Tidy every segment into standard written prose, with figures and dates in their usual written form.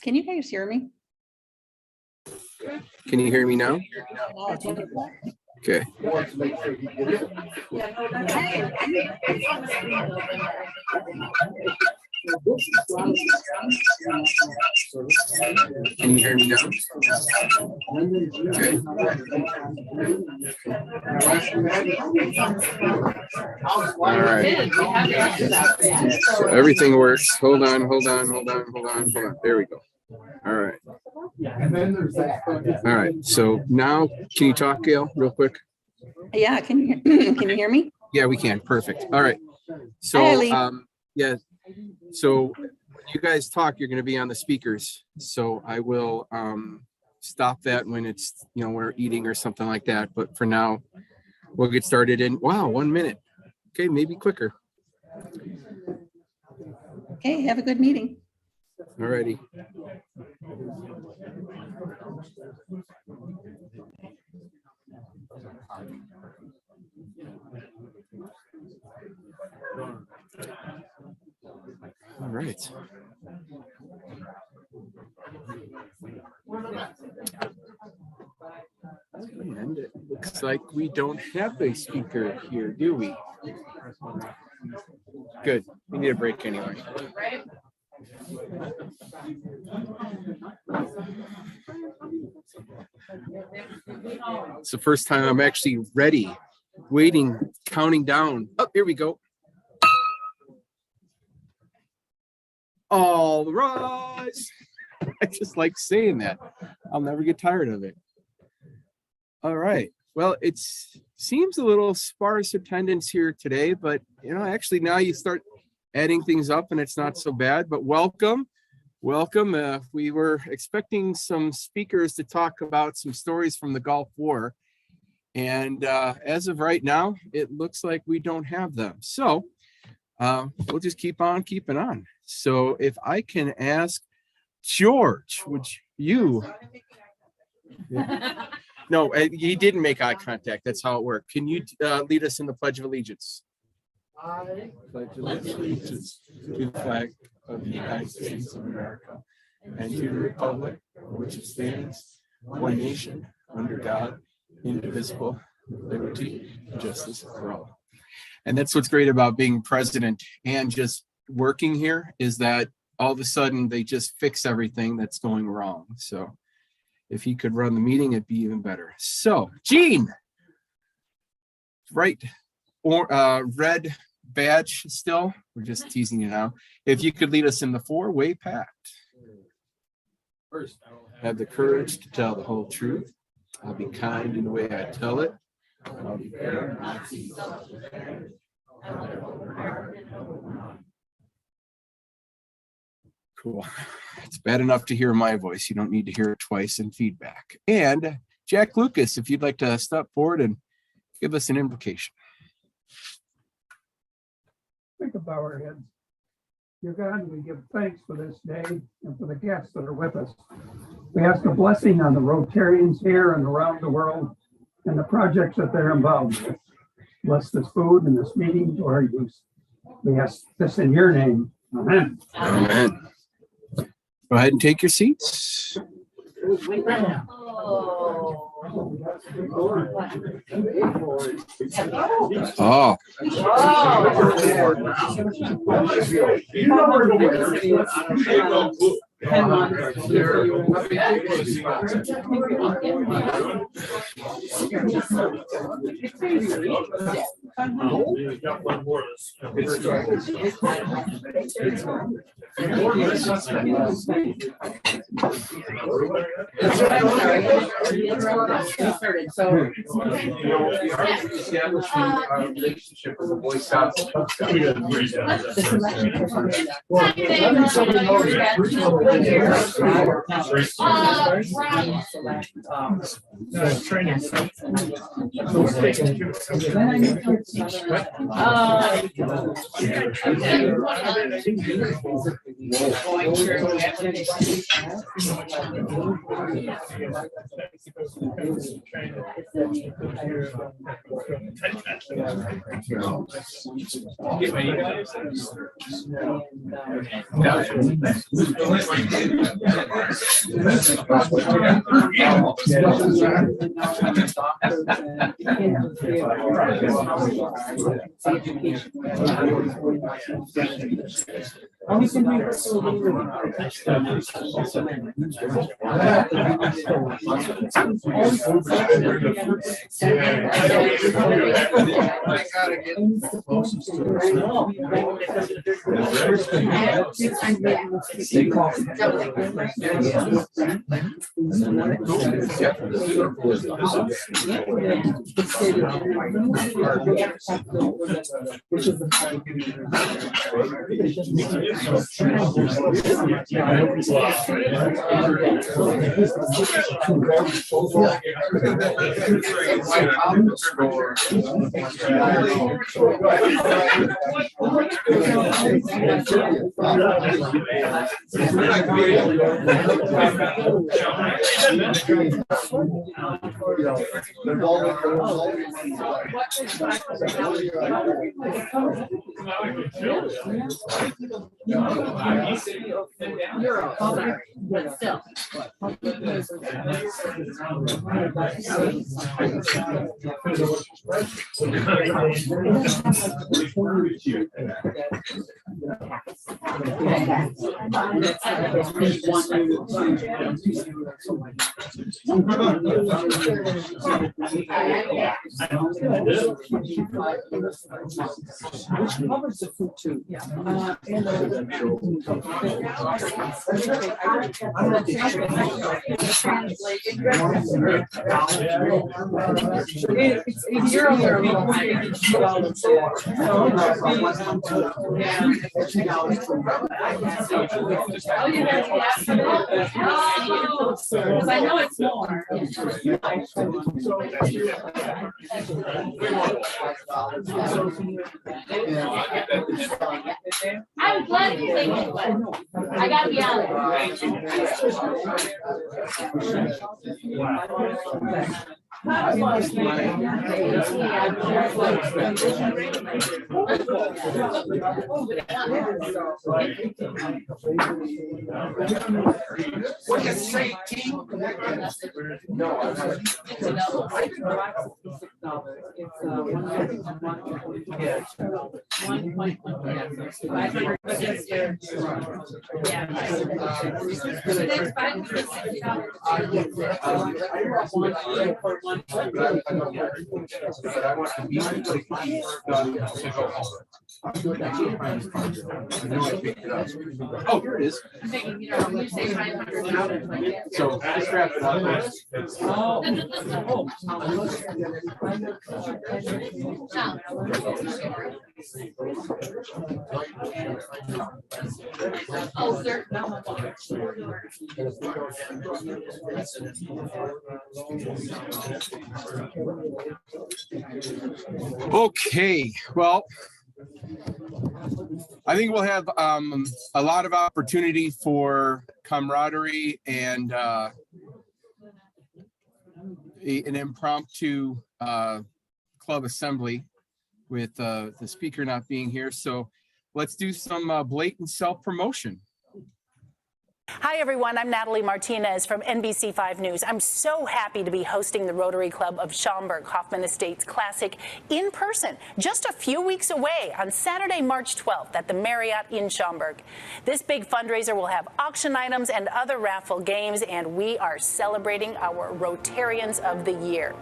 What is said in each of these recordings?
Can you guys hear me? Can you hear me now? Okay. Can you hear me now? Okay. All right. So everything works. Hold on. There we go. All right. All right. So now, can you talk, Gail, real quick? Yeah. Can you hear me? Yeah, we can. Perfect. All right. So, yeah. So when you guys talk, you're going to be on the speakers. So I will stop that when it's, we're eating or something like that. But for now, we'll get started in, 1 minute. Okay, maybe quicker. Okay, have a good meeting. All righty. All right. And it looks like we don't have a speaker here, do we? Good. We need a break anyway. It's the first time I'm actually ready, waiting, counting down. Oh, here we go. All rise. I just like saying that. I'll never get tired of it. All right. Well, it seems a little sparse attendance here today, but actually now you start adding things up and it's not so bad. But welcome. We were expecting some speakers to talk about some stories from the Gulf War. And as of right now, it looks like we don't have them. So we'll just keep on keeping on. So if I can ask George, would you? No, he didn't make eye contact. That's how it worked. Can you lead us in the Pledge of Allegiance? I pledge allegiance to the flag of the United States of America and to the republic which stands one nation under God, indivisible, liberty, and justice for all. And that's what's great about being president and just working here is that all of a sudden they just fix everything that's going wrong. So if he could run the meeting, it'd be even better. So, Gene, right, or red badge still. We're just teasing you now. If you could lead us in the four-way pact. First, have the courage to tell the whole truth. I'll be kind in the way I tell it. I'll be fair, not self-centered. Cool. It's bad enough to hear my voice. You don't need to hear it twice in feedback. And Jack Lucas, if you'd like to step forward and give us an invocation. Think of our heads. Dear God, we give thanks for this day and for the guests that are with us. We ask a blessing on the Rotarians here and around the world and the projects that they're involved with. Bless this food and this meeting to our use. We ask this in your name. Amen. Amen. Go ahead and take your seats. Oh. Relationship with the Boy Scouts. But still. Which covers the food too. It's €80 or because I know it's more. I'm glad you think it, but I gotta be honest. What you say, team? Oh, here it is. I'm thinking, you know, when you say 500,000, like. So just wrap it up. Oh, sir. Okay, well, I think we'll have a lot of opportunity for camaraderie and an impromptu club assembly with the speaker not being here. So let's do some blatant self-promotion. Hi, everyone. I'm Camille Martinez from NBC5 News. I'm so happy to be hosting the Rotary Club of Schaumburg Hoffman Estates Classic in person just a few weeks away on Saturday, March 12th at the Marriott in Schaumburg. This big fundraiser will have auction items and other raffle games, and we are celebrating our Rotarians of the Year.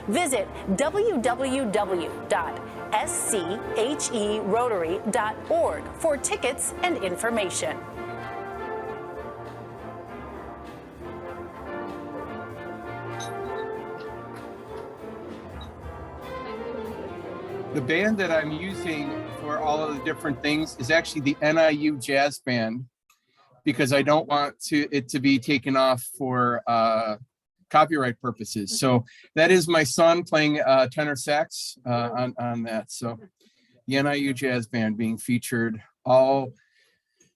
Visit www.schrotary.org for tickets and information. The band that I'm using for all of the different things is actually the NIU Jazz Band, because I don't want it to be taken off for copyright purposes. So that is my son playing tenor sax on that. So the NIU Jazz Band being featured all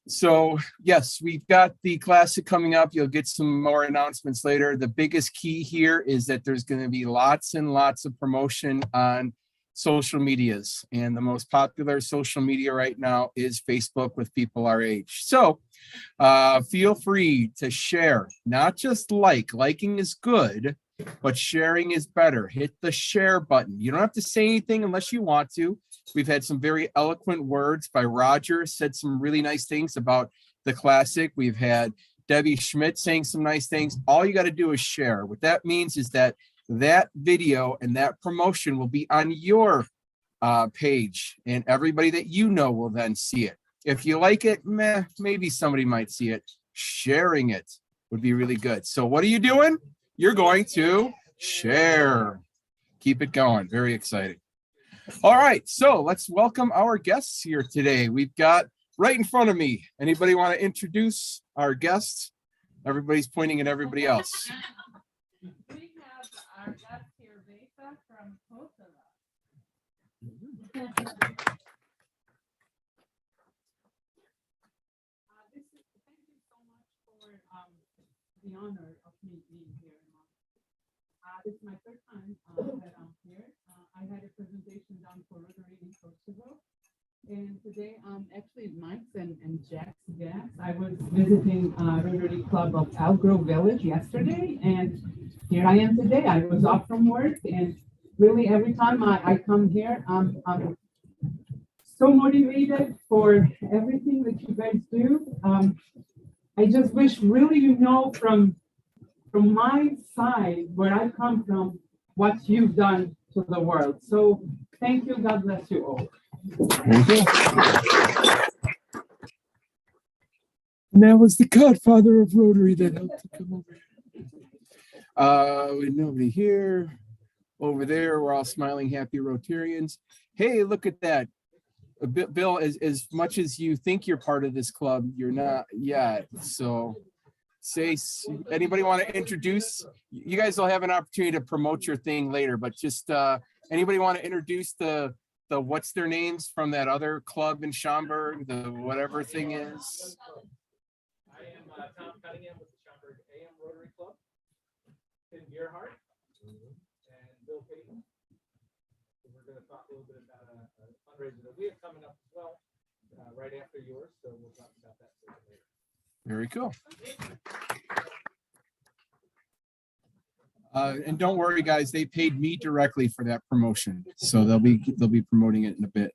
So yes, we've got the classic coming up. You'll get some more announcements later. The biggest key here is that there's going to be lots and lots of promotion on social medias. And the most popular social media right now is Facebook with people our age. So feel free to share, not just liking is good, but sharing is better. Hit the share button. You don't have to say anything unless you want to. We've had some very eloquent words by Roger, said some really nice things about the classic. We've had Debbie Schmidt saying some nice things. All you got to do is share. What that means is that that video and that promotion will be on your page, and everybody that you know will then see it. If you like it, maybe somebody might see it. Sharing it would be really good. So what are you doing? You're going to share. Keep it going. Very exciting. All right, so let's welcome our guests here today. We've got right in front of me. Anybody want to introduce our guests? Everybody's pointing at everybody else. We have our guest here, Vesa from Kosovo. Thank you so much for the honor of me being here. This is my third time that I'm here. I had a presentation done for Rotary in Kosovo. And today I'm actually Mike's and Jack's guest. I was visiting Rotary Club of Elk Grove Village yesterday, and here I am today. I was off from work, and really every time I come here, I'm so motivated for everything that you guys do. I just wish really from my side, where I come from, what you've done to the world. So thank you. God bless you all. Thank you. And that was the godfather of Rotary that helped to come over. With nobody here. Over there, we're all smiling, happy Rotarians. Hey, look at that. Bill, as much as you think you're part of this club, you're not yet. So anybody want to introduce? You guys will have an opportunity to promote your thing later, but just anybody want to introduce the what's their names from that other club in Schaumburg, the whatever thing is? I am Tom Cunningham with the Schaumburg AM Rotary Club. Tim Gerhardt and Bill Payton. We're going to talk a little bit about a fundraiser that we have coming up as well, right after yours. So we'll talk about that later. Very cool. And don't worry, guys, they paid me directly for that promotion, so they'll be promoting it in a bit.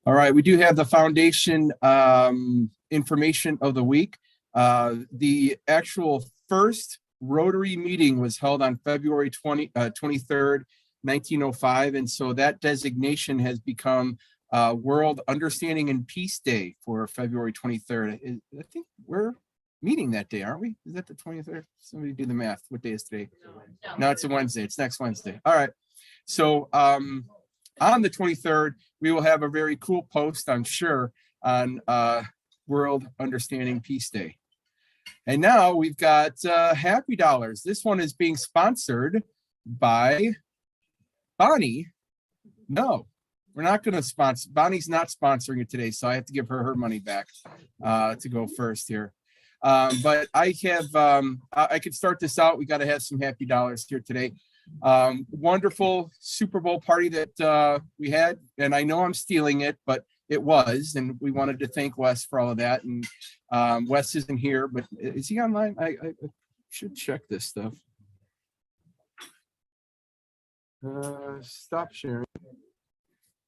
All right, we do have the foundation information of the week. The actual first Rotary meeting was held on February 23rd, 1905, and so that designation has become World Understanding and Peace Day for February 23rd. I think we're meeting that day, aren't we? Is that the 23rd? Somebody do the math. What day is today? No, it's a Wednesday. It's next Wednesday. All right. So on the 23rd, we will have a very cool post, I'm sure, on World Understanding Peace Day. And now we've got Happy Dollars. This one is being sponsored by Bonnie. No, we're not going to sponsor. Bonnie's not sponsoring it today, so I have to give her money back to go first here. But I have, I could start this out. We got to have some Happy Dollars here today. Wonderful Super Bowl party that we had, and I know I'm stealing it, but it was, and we wanted to thank Wes for all of that. And Wes isn't here, but is he online? I should check this stuff. Stop sharing.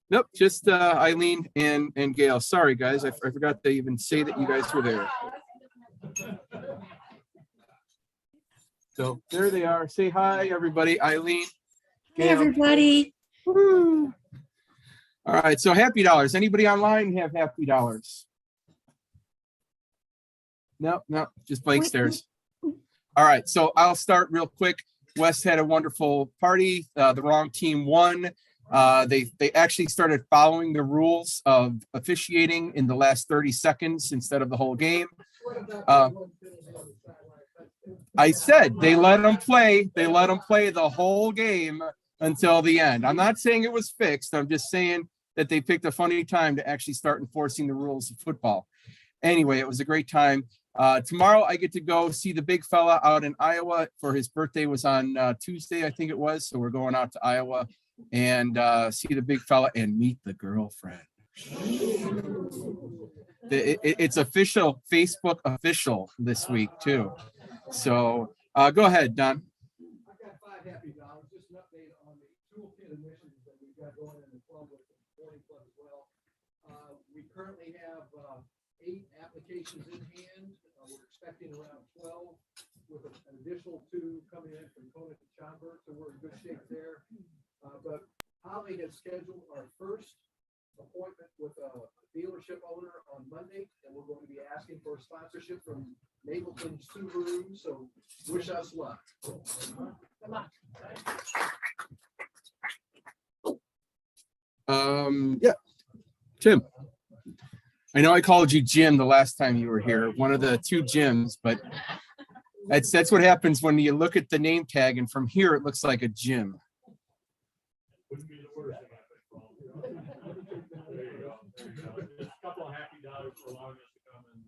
Nope, just Eileen and Gail. Sorry, guys, I forgot to even say that you guys were there. So there they are. Say hi, everybody. Eileen. Hey, everybody. Woo. All right, so Happy Dollars. Anybody online have Happy Dollars? No, just blank stares. All right, so I'll start real quick. West had a wonderful party. The wrong team won. They actually started following the rules of officiating in the last 30 seconds instead of the whole game. I said they let them play. They let them play the whole game until the end. I'm not saying it was fixed. I'm just saying that they picked a funny time to actually start enforcing the rules of football. anyway, it was a great time. Tomorrow I get to go see the big fella out in Iowa for his birthday was on Tuesday, I think it was. So we're going out to Iowa and see the big fella and meet the girlfriend. It's official, Facebook official this week too. So go ahead, Don. I've got 5 happy dollars. Just an update on the toolkit initiatives that we've got going in the club with the sporting club as well. We currently have 8 applications in hand. We're expecting around 12 with an additional 2 coming in from Kona to Schaumburg, so we're in good shape there. But Holly has scheduled our first appointment with a dealership owner on Monday, and we're going to be asking for a sponsorship from Mapleton Subaru, so wish us luck. Good luck. Yeah, Tim. I know I called you Jim the last time you were here, one of the 2 Jims, but that's what happens when you look at the name tag and from here it looks like a Jim. Wouldn't be the worst thing there you go. Just a couple of happy dollars for allowing us to come and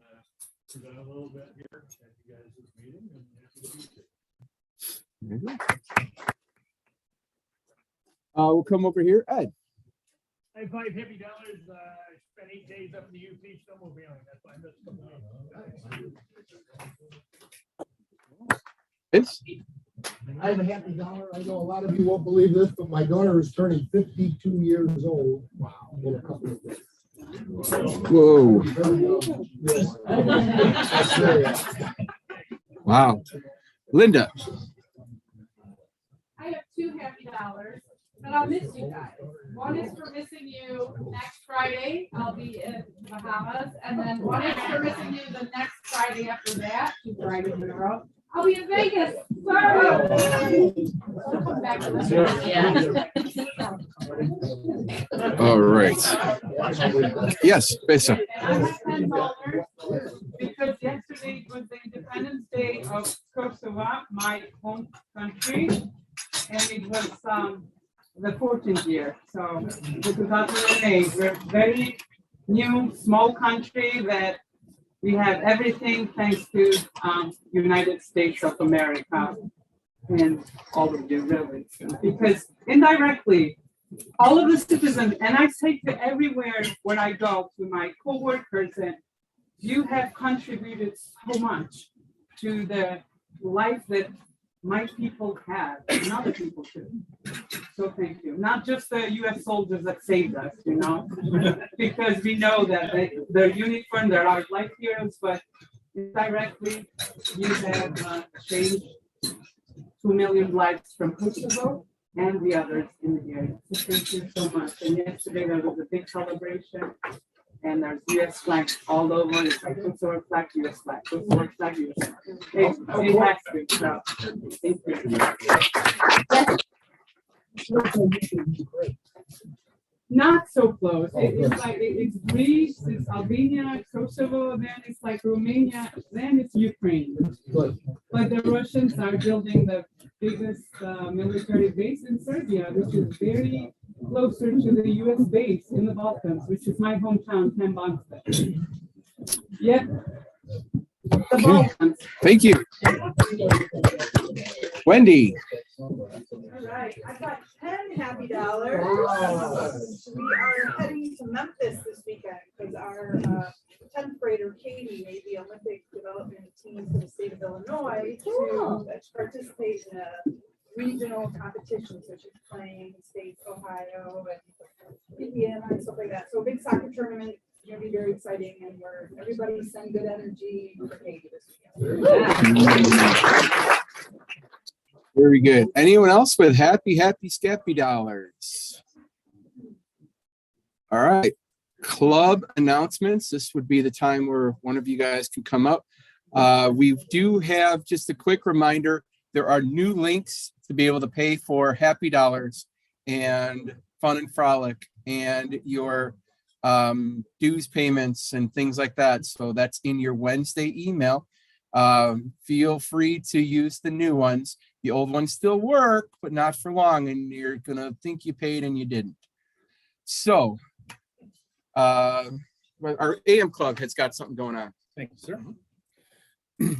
present a little bit here at you guys' meeting and happy to be here. We'll come over here, Ed. I have 5 happy dollars. I spent 8 days up in the UP snowmobiling. That's why I missed a couple days. Vince? I have a happy dollar. I know a lot of you won't believe this, but my daughter is turning 52 years old. Wow. In a couple of days. Whoa. Wow. Linda. I have 2 happy dollars, but I'll miss you guys. One is for missing you next Friday. I'll be in Bahamas. And then one is for missing you the next Friday after that, 2 Fridays in a row. I'll be in Vegas. Sorry. I'll come back to this. All right. Yes, Besa. I have $10 because yesterday was the Independence Day of Kosovo, my home country, and it was the 14th year. So 2008, we're very new, small country that we have everything thanks to United States of America and all of you really, because indirectly, all of the citizens, and I say to everywhere when I go to my coworkers, and you have contributed so much to the life that my people have and other people too. So thank you. Not just the U.S. soldiers that saved us, you know, because we know that their uniform, they're our life heroes, but indirectly you have changed 2 million lives from Kosovo and the others in the area. So thank you so much. And yesterday there was a big celebration. And there's U.S. flags all over. It's like Kosovo flag, U.S. flag, Kosovo flag, U.S. flag. It has to. So, thank you. Not so close. It's like it's Greece, it's Albania, Kosovo, then it's like Romania, then it's Ukraine. But the Russians are building the biggest military base in Serbia, which is very closer to the U.S. base in the Balkans, which is my hometown, Kambanska. Yep. The Balkans. Thank you. Wendy. All right, I've got 10 happy dollars. We are heading to Memphis this weekend because our 10th grader Katie made the Olympic development team for the state of Illinois to participate in a regional competition. So she's playing states, Ohio and Indiana and stuff like that. So a big soccer tournament. It's going to be very exciting, and everybody send good energy for Katie this weekend. Very good. Anyone else with happy scappy dollars? All right. Club announcements. This would be the time where one of you guys can come up. We do have just a quick reminder. There are new links to be able to pay for happy dollars and fun and frolic and your dues payments and things like that. So that's in your Wednesday email. Feel free to use the new ones. The old ones still work, but not for long, and you're gonna think you paid and you didn't. So our AM club has got something going on. Thank you, sir.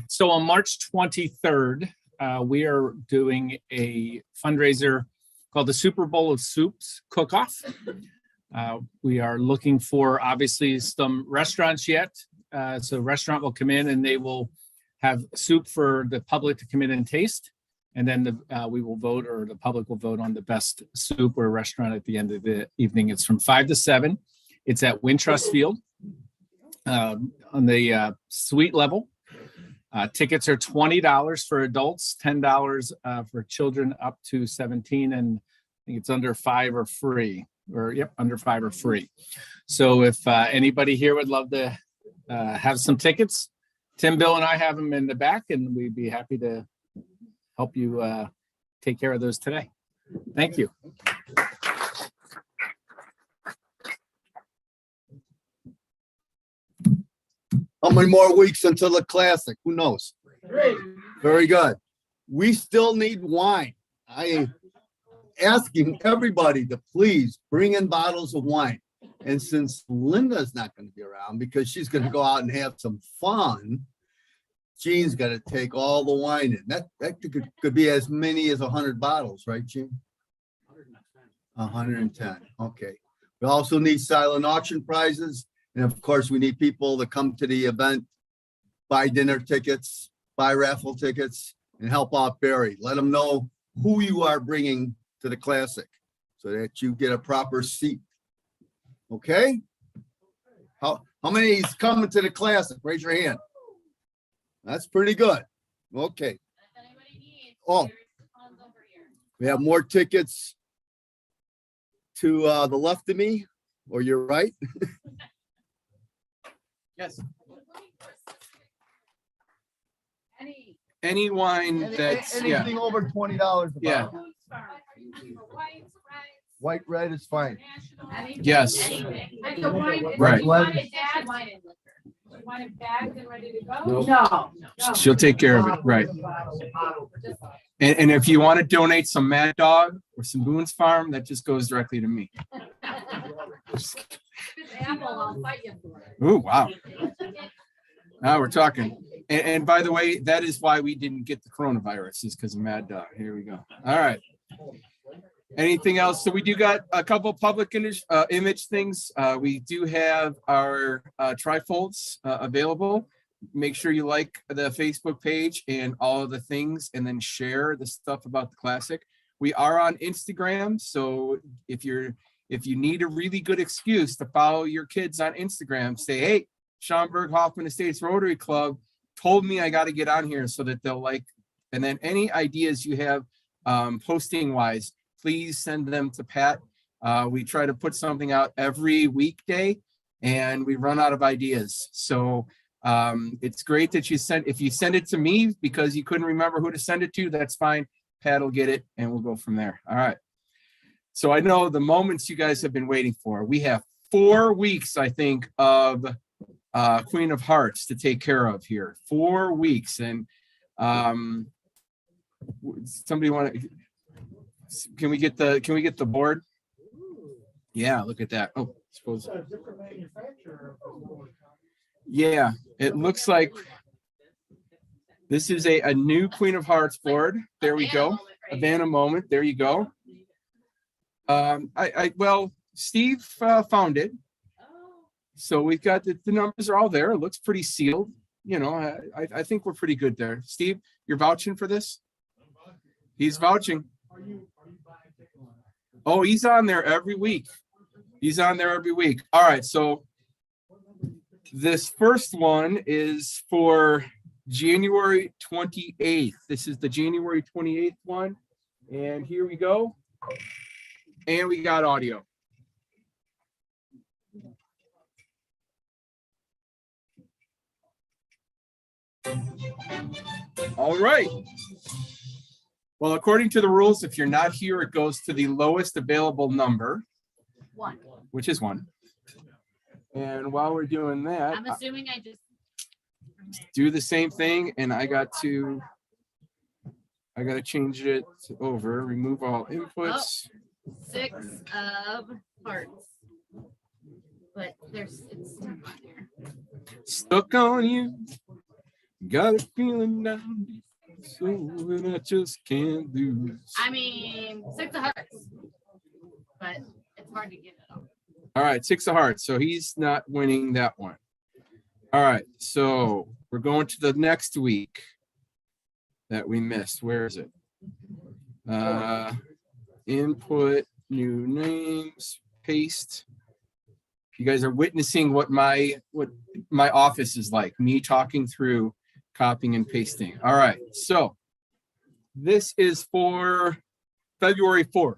So on March 23rd, we are doing a fundraiser called the Super Bowl of Soups Cook-Off. We are looking for obviously some restaurants yet. So a restaurant will come in and they will have soup for the public to come in and taste. And then we will vote, or the public will vote on the best soup or restaurant at the end of the evening. It's from 5 to 7. It's at Wintrust Field on the suite level. Tickets are $20 for adults, $10 for children up to 17, and I think it's under 5 or free, or yep, under 5 or free. So if anybody here would love to have some tickets, Tim, Bill, and I have them in the back, and we'd be happy to help you take care of those today. Thank you. How many more weeks until the Classic? Who knows? Very good. We still need wine. I am asking everybody to please bring in bottles of wine. And since Linda's not going to be around because she's going to go out and have some fun, Jean's got to take all the wine in. That could be as many as 100 bottles, right, Jean? 110. Okay. We also need silent auction prizes. And of course, we need people to come to the event, buy dinner tickets, buy raffle tickets, and help out Barry. Let them know who you are bringing to the Classic so that you get a proper seat. Okay? How many is coming to the Classic? Raise your hand. That's pretty good. Okay. Oh, we have more tickets to the left of me, or your right. Yes. Any wine that's anything over $20. Yeah. White, red is fine. Yes. Right. No. She'll take care of it. Right. And if you want to donate some Mad Dog or some Boone's Farm, that just goes directly to me. Oh, wow. Now we're talking. And by the way, that is why we didn't get the coronavirus, is because of Mad Dog. Here we go. All right. Anything else? So we do got a couple public image things. We do have our trifolds available. Make sure you like the Facebook page and all of the things, and then share the stuff about the Classic. We are on Instagram. So if you need a really good excuse to follow your kids on Instagram, say, hey, Schaumburg Hoffman Estates Rotary Club told me I got to get on here, so that they'll like, and then any ideas you have posting wise, please send them to Pat. We try to put something out every weekday and we run out of ideas. So it's great that if you send it to me because you couldn't remember who to send it to, that's fine. Pat will get it and we'll go from there. All right. So I know the moments you guys have been waiting for. We have 4 weeks, I think, of Queen of Hearts to take care of here. 4 weeks. And somebody want to, can we get the board? Yeah, look at that. Oh, suppose. Yeah, it looks like this is a new Queen of Hearts board. There we go. Havana moment. There you go. Well, Steve found it. So we've got the numbers are all there. It looks pretty sealed. You know, I think we're pretty good there. Steve, you're vouching for this? He's vouching. Oh, he's on there every week. He's on there every week. All right. So this first one is for January 28th. This is the January 28th one. And here we go. And we got audio. All right. Well, according to the rules, if you're not here, it goes to the lowest available number. 1. Which is 1. And while we're doing that, I'm assuming I just do the same thing, and I got to change it over, remove all inputs. 6 of hearts. but it's stuck on there. Stuck on you. Got a feeling down deep, so that I just can't lose. I mean, 6 of hearts, but it's hard to get it all. All right, 6 of hearts. So he's not winning that one. All right, so we're going to the next week that we missed. Where is it? Input, new names, paste. You guys are witnessing what my office is like, me talking through copying and pasting. All right, so this is for February 4th.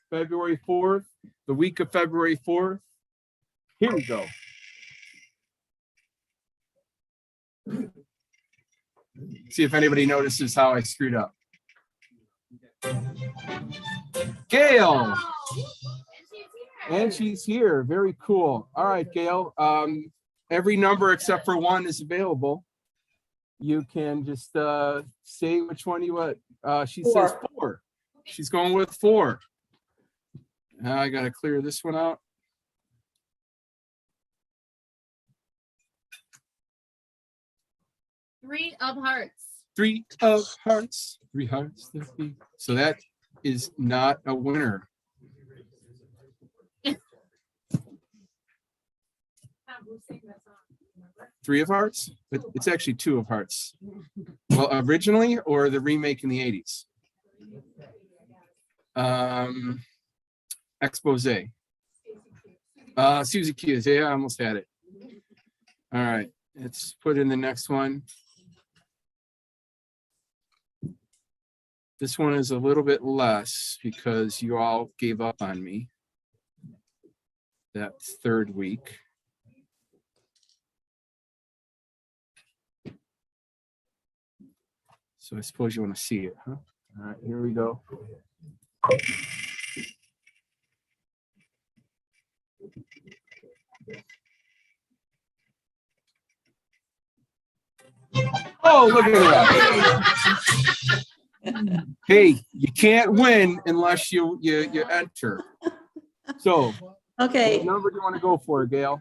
February 4th, the week of February 4th. Here we go. See if anybody notices how I screwed up. Gail. And she's here. Very cool. All right, Gail. Every number except for 1 is available. You can just say which one you want. She says 4. She's going with 4. Now I got to clear this one out. Three of hearts. 3 of hearts. 3 hearts. So that is not a winner. 3 of hearts, but it's actually 2 of hearts. Well, originally or the remake in the 80s. Expose. Susie Q's. Yeah, I almost had it. All right, let's put in the next one. This one is a little bit less because you all gave up on me that 3rd week. So I suppose you want to see it, huh? All right, here we go. Oh, look at that. Hey, you can't win unless you enter. So, Okay. what number do you want to go for, Gail?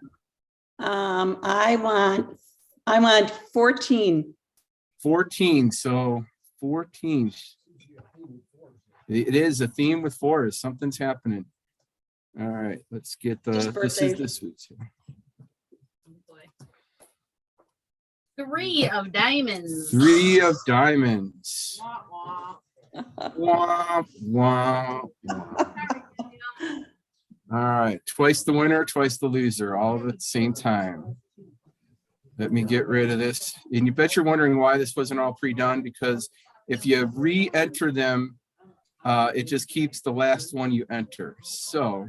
I want 14. 14. So 14. It is a theme with 4s. Something's happening. All right, let's get the. This is this week's. 3 of diamonds. 3 of diamonds. Wah, wah, wah. All right, twice the winner, twice the loser, all at the same time. Let me get rid of this. And you bet you're wondering why this wasn't all pre-done, because if you re-enter them, it just keeps the last one you enter. So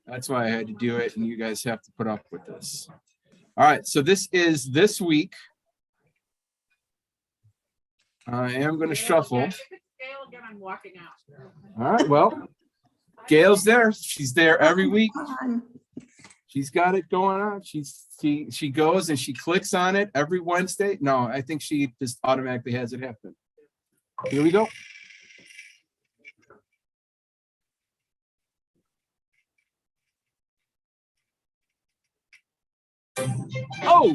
that's why I had to do it, and you guys have to put up with this. All right, so this is this week. I am going to shuffle. All right, well, Gail's there. She's there every week. She's got it going on. She goes and she clicks on it every Wednesday. No, I think she just automatically has it happen. Here we go. Oh,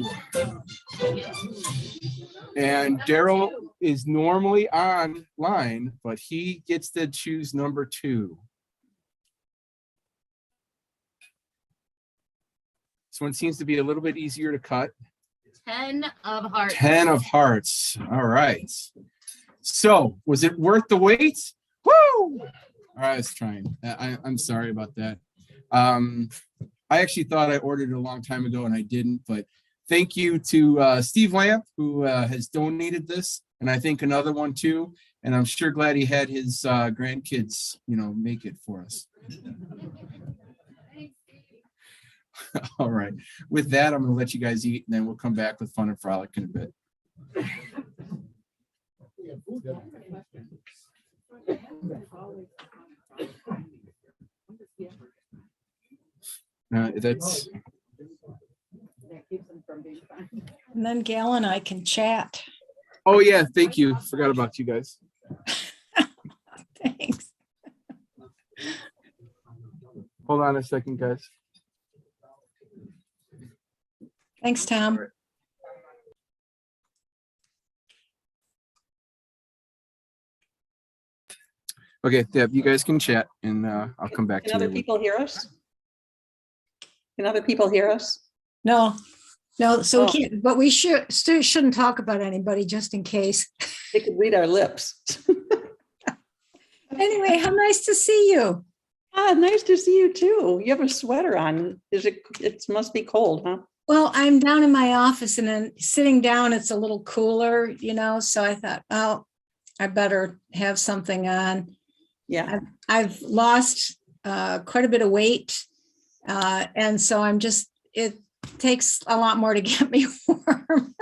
and Daryl is normally online, but he gets to choose number 2. This one seems to be a little bit easier to cut. 10 of hearts. 10 of hearts. All right. So was it worth the wait? Woo! All right, I was trying. I'm sorry about that. I actually thought I ordered it a long time ago and I didn't, but thank you to Steve Lamp, who has donated this, and I think another one too. And I'm sure glad he had his grandkids, make it for us. All right. With that, I'm going to let you guys eat, and then we'll come back with fun and frolic in a bit. That's. And then Gail and I can chat. Oh yeah, thank you. Forgot about you guys. Thanks. Hold on a second, guys. Thanks, Tom. Okay, Deb, you guys can chat and I'll come back Can to other you. people hear us? Can other people hear us? No, so we Oh. can't, but we still shouldn't talk about anybody just in case. They could read our lips. Anyway, how nice to see you. Ah, nice to see you too. You have a sweater on. It must be cold, huh? Well, I'm down in my office and then sitting down, it's a little cooler, so I thought, oh, I better have something on. Yeah. I've lost quite a bit of weight. And so it takes a lot more to get me warm.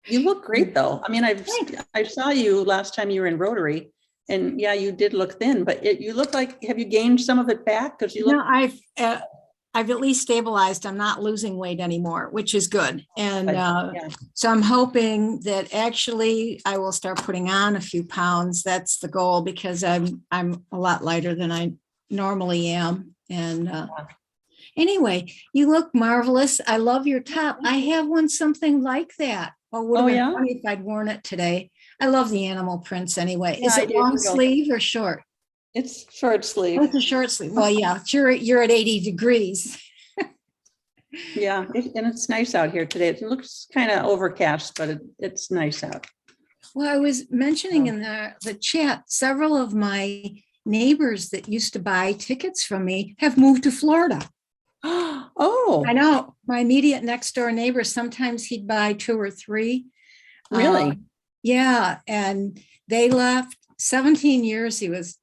You look great though. I mean, I saw you last time you were in Rotary and yeah, you did look thin, but you look like, have you gained some of it back? Because you look. No, I've at least stabilized. I'm not losing weight anymore, which is good. And Yeah. so I'm hoping that actually I will start putting on a few pounds. That's the goal because I'm a lot lighter than I normally am. And anyway, you look marvelous. I love your top. I have one something like that. Oh, would have been funny if I'd worn it today. I love the animal prints anyway. Yeah, Is I it do long too. sleeve or short? It's short sleeve. Oh, it's a short sleeve. Well, yeah, you're at 80 degrees. Yeah, and it's nice out here today. It looks kind of overcast, but it's nice out. Well, I was mentioning in the chat, several of my neighbors that used to buy tickets from me have moved to Florida. Oh, I know. My immediate next door neighbor, sometimes he'd buy 2 or 3. really? Yeah. And they left 17 years. He was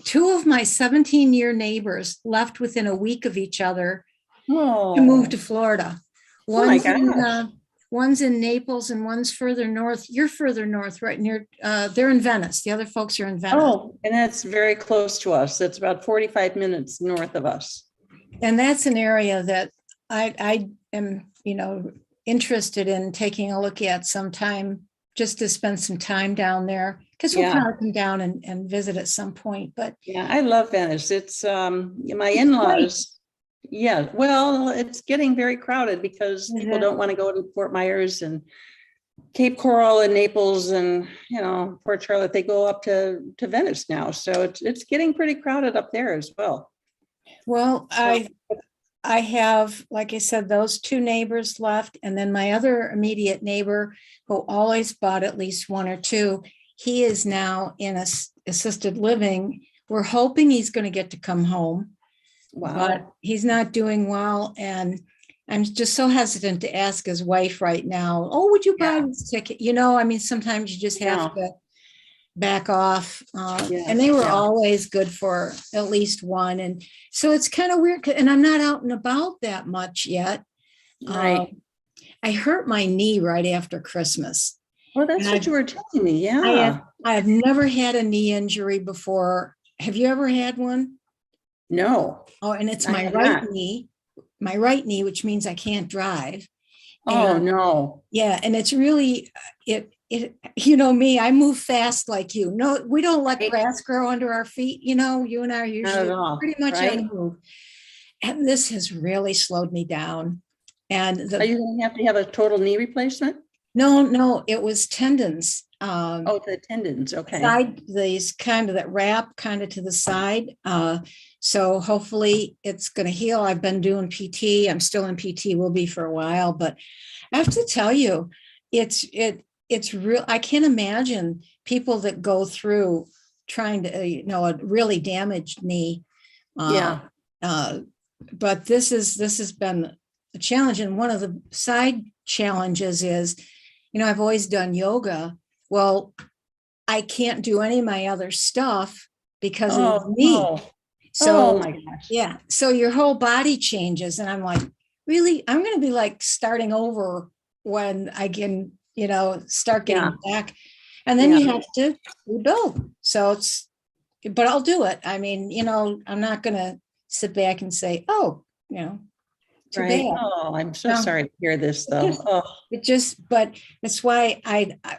2 of my 17-year neighbors left within a week of each other to move to Florida. Oh my gosh. One's in Naples and one's further north. You're further north, right near, they're in Venice. The other folks are in Venice. Oh, and that's very close to us. It's about 45 minutes north of us. And that's an area that I am, interested in taking a look at sometime, just to spend some time down there. Because we'll probably come down and visit at some point. But yeah, I love Venice. It's my in-laws. Yeah, well, it's getting very crowded because people don't want to go to Fort Myers and Cape Coral and Naples and Port Charlotte. They go up to Venice now, so it's getting pretty crowded up there as well. Well, I have, like I said, those 2 neighbors left, and then my other immediate neighbor who always bought at least 1 or 2. He is now in assisted living. We're hoping he's going to get to come home. Wow. But he's not doing well. And I'm just so hesitant to ask his wife right now, oh, would you buy this ticket? Sometimes you just have to back off. And they were always good for at least 1. And so it's kind of weird. And I'm not out and about that much yet. Right. I hurt my knee right after Christmas. Well, that's what you were telling me. Yeah. I have never had a knee injury before. Have you ever had one? No. Oh, and it's my right knee, which means I can't drive. Oh, no. Yeah. And it's really, me, I move fast like you. No, we don't let grass grow under our feet. You and I are usually pretty much on the move. And this has really slowed me down. And are you going to have a total knee replacement? No, it was tendons. The tendons. Okay. These that wrap kind of to the side. So hopefully it's going to heal. I've been doing PT. I'm still in PT, will be for a while, but I have to tell you, it's real. I can't imagine people that go through trying to, a really damaged knee. But this has been a challenge. And one of the side challenges is, I've always done yoga. Well, I can't do any of my other stuff because of the knee. No. So, my gosh. Yeah. So your whole body changes. And I'm like, really, I'm going to be like starting over when I can, start getting back. And then you have to rebuild. So but I'll do it. I'm not going to sit back and say, oh, too bad. Oh, I'm so sorry to hear this though. But that's why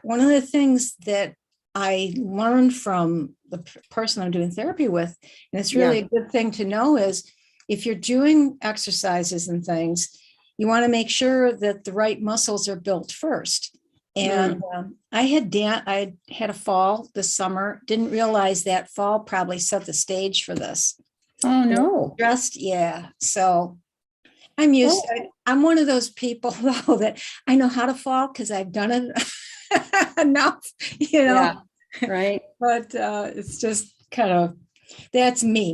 one of the things that I learned from the person I'm doing therapy with, and it's really a good thing to know, is if you're doing exercises and things, you want to make sure that the right muscles are built first. And I had a fall this summer, didn't realize that fall probably set the stage for this. Oh, no. Yeah. So I'm used, I'm one of those people though, that I know how to fall because I've done it enough, you know. Yeah, right. But it's just kind of, that's me.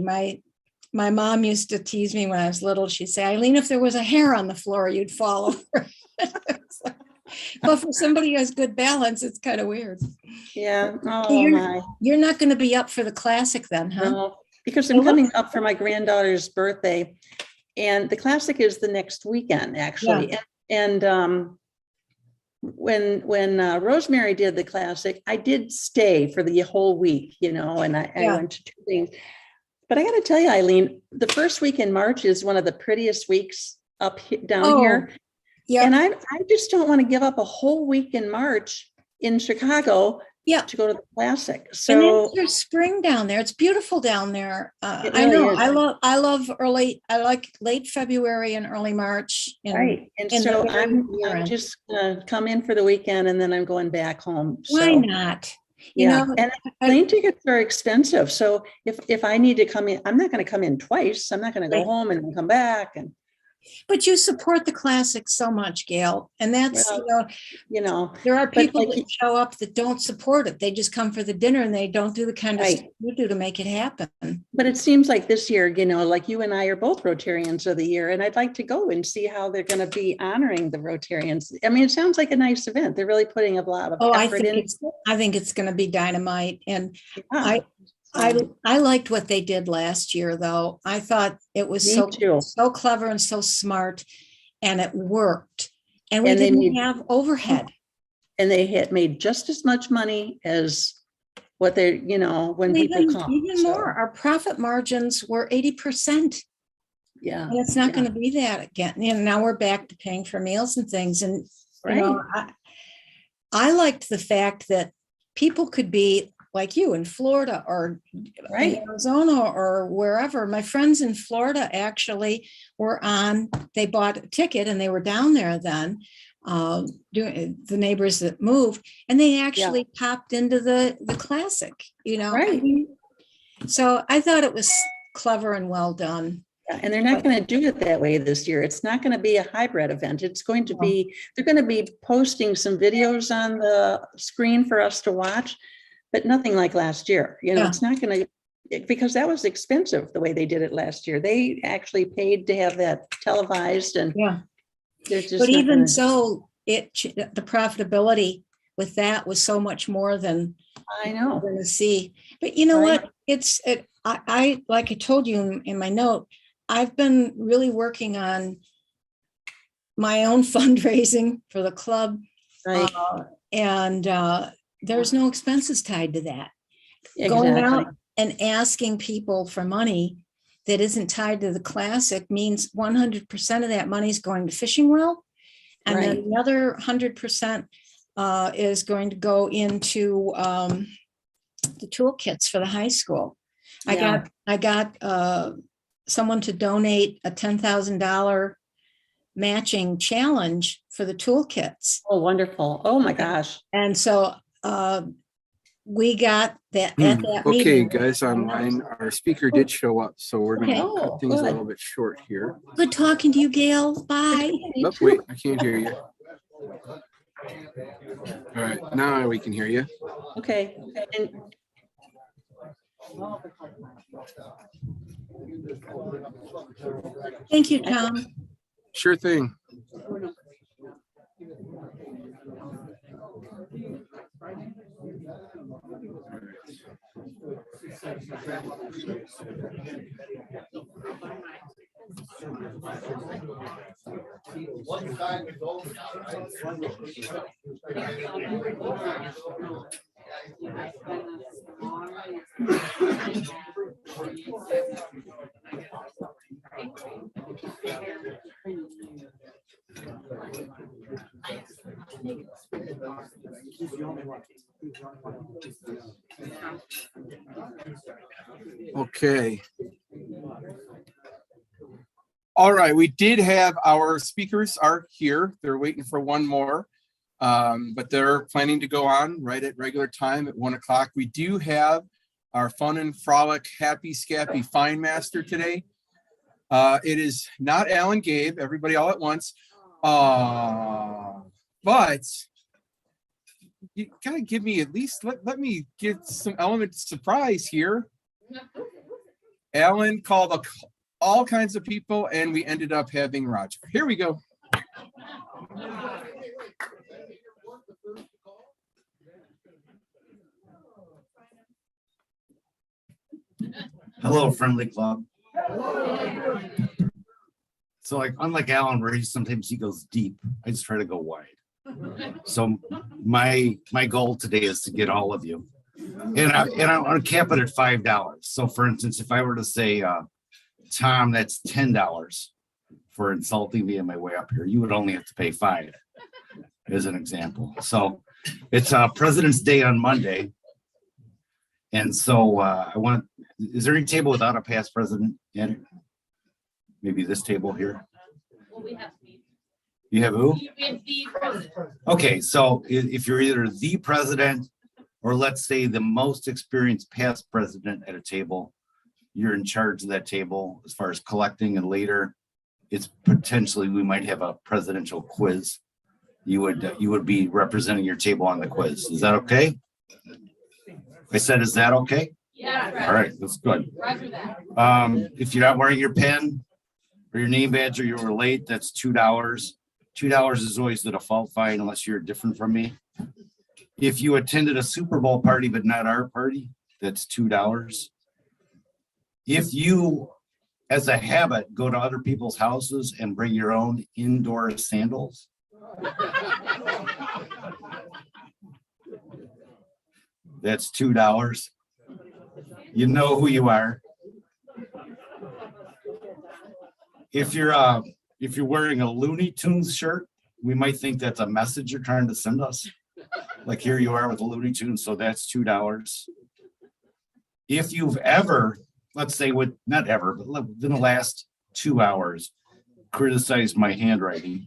My mom used to tease me when I was little. She'd say, Eileen, if there was a hair on the floor, you'd fall over. But for somebody who has good balance, it's kind of weird. Yeah. Oh, my. You're not going to be up for the classic then, huh? No, because I'm coming up for my granddaughter's birthday, and the classic is the next weekend, actually. Yeah. And when Rosemary did the classic, I did stay for the whole week, you know, and I went to 2 things. But I got to tell you, Eileen, the first week in March is one of the prettiest weeks down here. Yeah. And I just don't want to give up a whole week in March in Chicago to go to the classic. So there's spring down there. It's beautiful down there. It I really know. is. I like late February and early March. Right. And so I'm just gonna come in for the weekend and then I'm going back home. Why not? You know, and plane tickets are expensive. So if I need to come in, I'm not going to come in twice. I'm not going to go home and then come back. But you support the classic so much, Gail. And that's, you know, there are people that show up that don't support it. They just come for the dinner and they don't do the kind of stuff you do to make it happen. But it seems like this year, you know, like you and I are both Rotarians of the year, and I'd like to go and see how they're going to be honoring the Rotarians. I mean, it sounds like a nice event. They're really putting a lot of effort in. I think it's going to be dynamite. And I liked what they did last year, though. I thought it was so clever and so smart, and it worked. And we didn't have overhead. And they made just as much money as what they, you know, when people come. Even more. Our profit margins were 80%. Yeah. And it's not going to be that again. You know, now we're back to paying for meals and things. And you know, I liked the fact that people could be like you in Florida or in Arizona or wherever. My friends in Florida actually they bought a ticket and they were down there then, doing the neighbors that moved, and they actually popped into the classic, you know. Right. So I thought it was clever and well done. And they're not going to do it that way this year. It's not going to be a hybrid event. It's going to be, they're going to be posting some videos on the screen for us to watch, but nothing like last year. You know, it's not going to, because that was expensive the way they did it last year. They actually paid to have that televised, and but even so, the profitability with that was so much more than I know. We're going to see. But you know what? I like I told you in my note, I've been really working on my own fundraising for the club. Right. And there's no expenses tied to that. Exactly. Going out and asking people for money that isn't tied to the classic means 100% of that money is going to Fishing Well. And then the other 100% is going to go into the toolkits for the high school. I got someone to donate a $10,000 matching challenge for the toolkits. Oh, wonderful. Oh my gosh. And so we got that at that meeting. Okay, guys online, our speaker did show up, so we're going to cut things a little bit short here. Good talking to you, Gail. Bye. Oh, wait, I can't hear you. All right, now we can hear you. Okay. And thank you, Tom. Sure thing. Okay. All right, we did have our speakers are here. They're waiting for one more, but they're planning to go on right at regular time at 1 o'clock. We do have our fun and frolic, happy, scappy fine master today. It is not Alan Gabe, everybody all at once. But you gotta give me at least, let me get some element of surprise here. Alan called all kinds of people and we ended up having Roger. Here we go. Hello, friendly club. So like, unlike Alan, where sometimes he goes deep, I just try to go wide. So my goal today is to get all of you. And I want to cap it at $5. So for instance, if I were to say, Tom, that's $10 for insulting me on my way up here, you would only have to pay $5 as an example. So it's President's Day on Monday. And so is there any table without a past president in it? Maybe this table here. Well, we have the. You have who? We have the president. Okay, so if you're either the president or let's say the most experienced past president at a table, you're in charge of that table as far as collecting, and later it's potentially we might have a presidential quiz. You would be representing your table on the quiz. Is that okay? I said, is that okay? Yeah. All right, that's good. Roger that. If you're not wearing your pen or your name badge or you were late, that's $2. $2 is always the default fine unless you're different from me. If you attended a Super Bowl party but not our party, that's $2. If you, as a habit, go to other people's houses and bring your own indoor sandals, that's $2. You know who you are. If you're wearing a Looney Tunes shirt, we might think that's a message you're trying to send us. Like here you are with a Looney Tunes, so that's $2. If you've ever, let's say not ever, but within the last 2 hours, criticized my handwriting.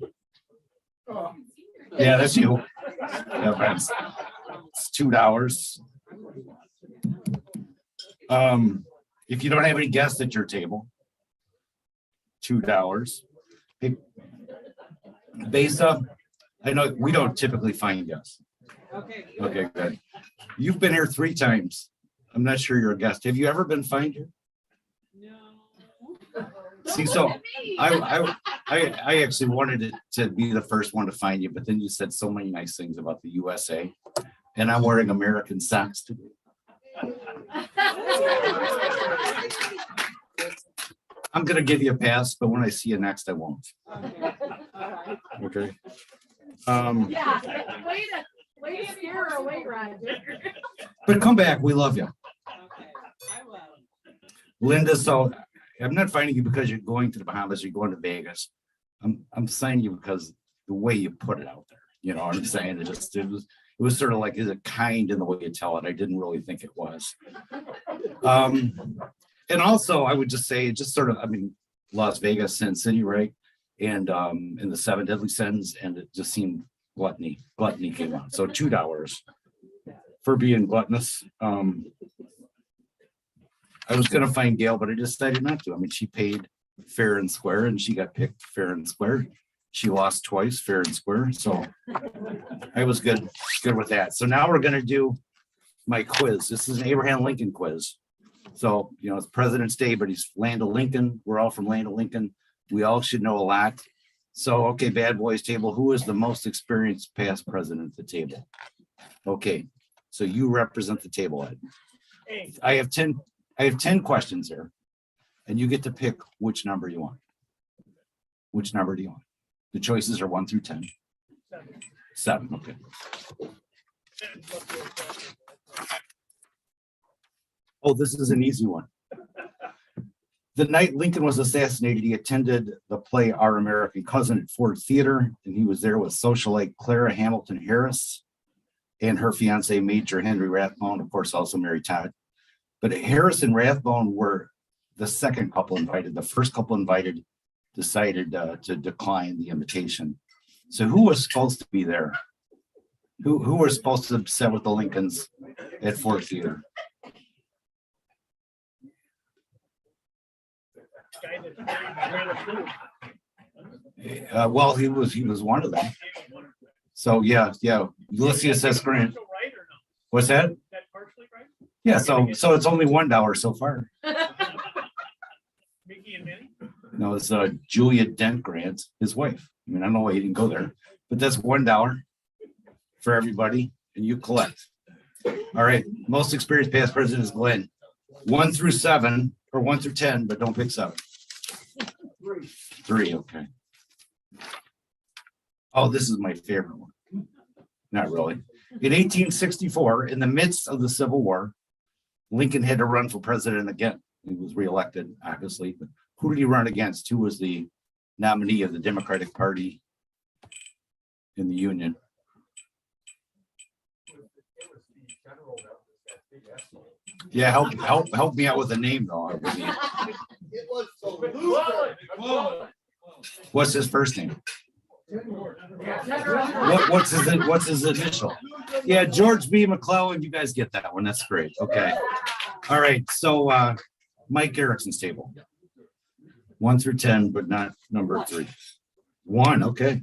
Yeah, that's you. Yeah, it's $2. If you don't have any guests at your table, $2. Hey, Besa, I know we don't typically find guests. Okay, good. You've been here 3 times. I'm not sure you're a guest. Have you ever been fined here? No. See, so I actually wanted it to be the first one to find you, but then you said so many nice things about the USA, and I'm wearing American socks today. I'm gonna give you a pass, but when I see you next, I won't. Okay. Yeah, wait here or wait, Roger. But come back, we love you. Okay, I will. Linda, so I'm not finding you because you're going to the Bahamas, you're going to Vegas. I'm signing you because the way you put it out there, you know what I'm saying? It was sort of like, is it kind in the way you tell it? I didn't really think it was. And also I would just say, just sort of, I mean, Las Vegas, Sin City, right? And in the 7 deadly sins, and it just seemed gluttony came on. So $2 for being gluttonous. I was going to find Gail, but I decided not to. I mean, she paid fair and square and she got picked fair and square. She lost twice, fair and square. So I was good with that. So now we're going to do my quiz. This is an Abraham Lincoln quiz. So, you know, it's President's Day, but he's Land of Lincoln. We're all from Land of Lincoln. We all should know a lot. So, okay, bad boys table. Who is the most experienced past president at the table? Okay, so you represent the table, Ed. I have 10 questions here, and you get to pick which number you want. Which number do you want? The choices are 1 through 10. 7, okay. Oh, this is an easy one. The night Lincoln was assassinated, he attended the play Our American Cousin at Ford Theater, and he was there with socialite Clara Hamilton Harris and her fiance, Major Henry Rathbone, of course, also Mary Todd. But Harris and Rathbone were the second couple invited. The first couple invited decided to decline the invitation. So who was supposed to be there? Who were supposed to sit with the Lincolns at Ford Theater? Well, he was one of them. So yeah, Ulysses S. Grant. What's that? Yeah, so it's only $1 so far. No, it's Julia Dent Grant, his wife. I mean, I don't know why he didn't go there, but that's $1 for everybody, and you collect. All right, most experienced past president is Glenn. 1 through 7, or 1 through 10, but don't pick 7. 3, okay. Oh, this is my favorite one. Not really. In 1864, in the midst of the Civil War, Lincoln had to run for president again. He was reelected, obviously, but who did he run against? Who was the nominee of the Democratic Party in the Union? Yeah, help me out with a name though. What's his first name? What's his initial? Yeah, George B. McClellan. You guys get that one. That's great. Okay. All right. So Mike Erickson's table. 1 through 10, but not number 3. 1. Okay.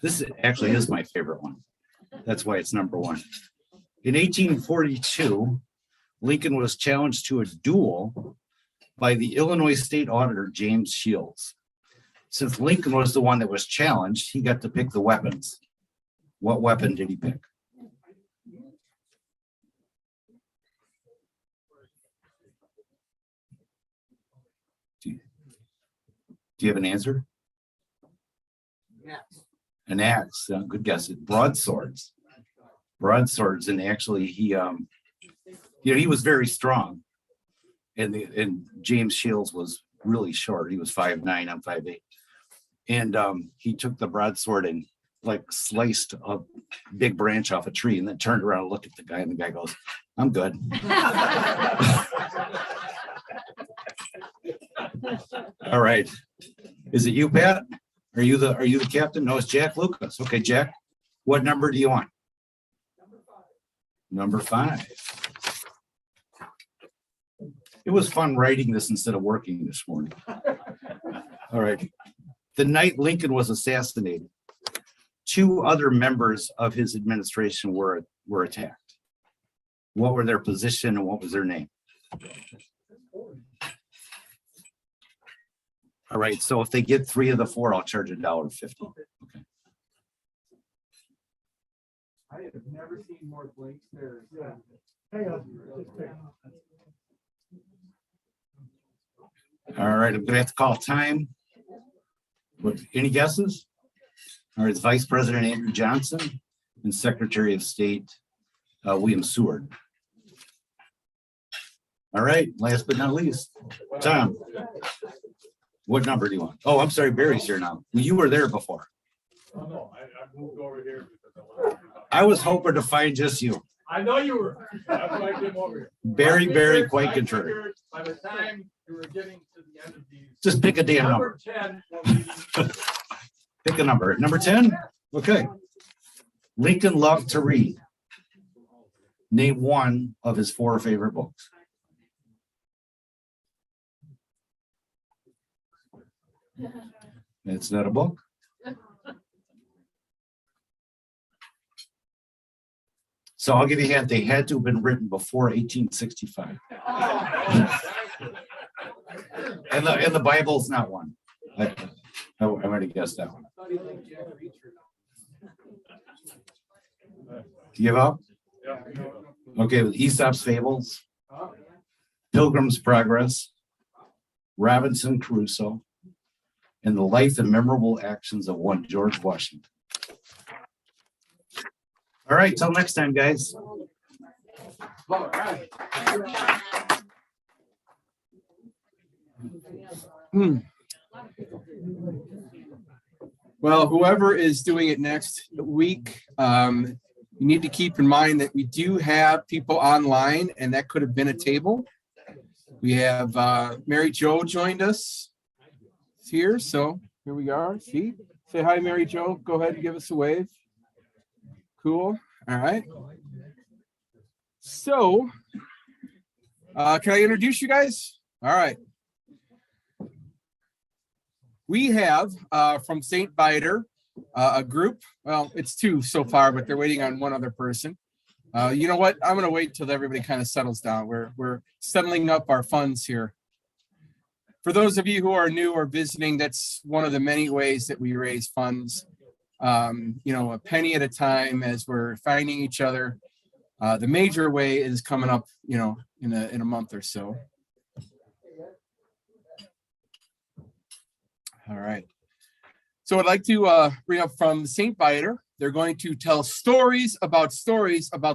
This actually is my favorite one. That's why it's number 1. In 1842, Lincoln was challenged to a duel by the Illinois State Auditor, James Shields. Since Lincoln was the one that was challenged, he got to pick the weapons. What weapon did he pick? Do you have an answer? An axe. Good guess. Broadswords. Broadswords, and actually he was very strong, and James Shields was really short. He was 5'9", I'm 5'8", and he took the broadsword and like sliced a big branch off a tree, and then turned around and looked at the guy, and the guy goes, "I'm good." All right, is it you, Pat? Are you the captain? No, it's Jack Lucas. Okay, Jack, what number do you want? Number 5. It was fun writing this instead of working this morning. All right. The night Lincoln was assassinated, 2 other members of his administration were attacked. What were their position and what was their name? All right. So if they get 3 of the 4, I'll charge $1.50. Okay. I have never seen more blank stares. All right, I'm gonna have to call time. Any guesses? All right, it's Vice President Andrew Johnson and Secretary of State William Seward. All right, last but not least, Tom. What number do you want? Oh, I'm sorry, Barry's here now. You were there before. Oh, no, I moved over here because I was hoping to find just you. I know you were. That's why I came over here. Very quite contrary. By the time you were getting to the end of these. Just pick a damn number. 10. Pick a number. Number 10? Okay. Lincoln loved to read. Name 1 of his 4 favorite books. It's not a book. So I'll give you a hint. They had to have been written before 1865. And the Bible's not one. I already guessed that one. Give up? Okay, with Aesop's Fables, Pilgrim's Progress, Robinson Crusoe, and the life and memorable actions of one George Washington. All right, till next time, guys. All right. Well, whoever is doing it next week, you need to keep in mind that we do have people online, and that could have been a table. We have Mary Jo joined us here, so here we are. See, say hi, Mary Jo. Go ahead and give us a wave. Cool. All right. So, can I introduce you guys? All right. We have from St. Viator a group. Well, it's two so far, but they're waiting on one other person. You know what? I'm going to wait till everybody kind of settles down. We're settling up our funds here. For those of you who are new or visiting, that's one of the many ways that we raise funds. You know, a penny at a time as we're finding each other. The major way is coming up, you know, in a month or so. All right. So I'd like to bring up from St. Viator. They're going to tell stories about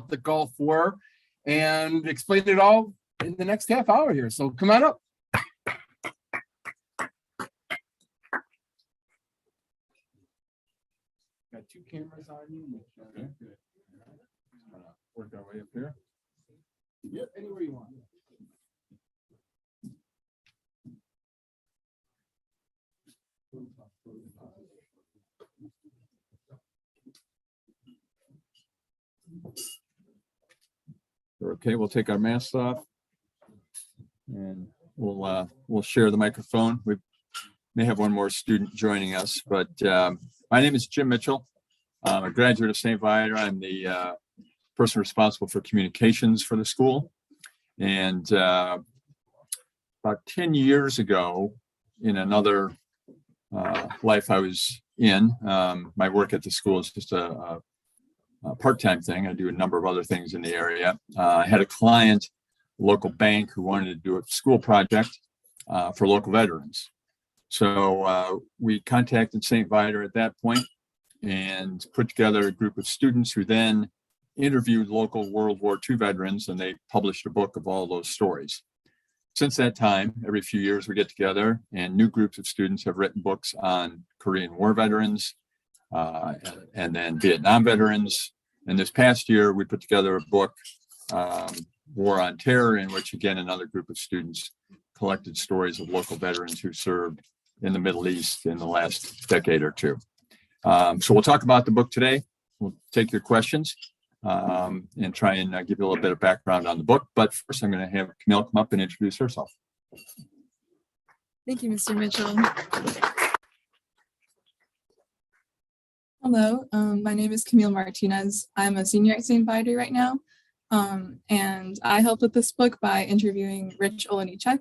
the Gulf War and explain it all in the next half hour here. So come on up. Got two cameras on you. Okay. Work our way up here. Yep, anywhere you want. Okay, we'll take our masks off and we'll share the microphone. We may have one more student joining us, but my name is Jim Mitchell. I'm a graduate of St. Viator. I'm the person responsible for communications for the school. And about 10 years ago, in another life I was in, my work at the school is just a part-time thing. I do a number of other things in the area. I had a client, a local bank, who wanted to do a school project for local veterans. So we contacted St. Viator at that point and put together a group of students who then interviewed local World War II veterans, and they published a book of all those stories. Since that time, every few years we get together and new groups of students have written books on Korean War veterans, and then Vietnam veterans. And this past year, we put together a book, War on Terror, in which, again, another group of students collected stories of local veterans who served in the Middle East in the last decade or two. So we'll talk about the book today. We'll take your questions and try and give you a little bit of background on the book. But first, I'm going to have Camille come up and introduce herself. Thank you, Mr. Mitchell. Hello, my name is Camille Martinez. I'm a senior at St. Viator right now, and I helped with this book by interviewing Rich Olenichuk,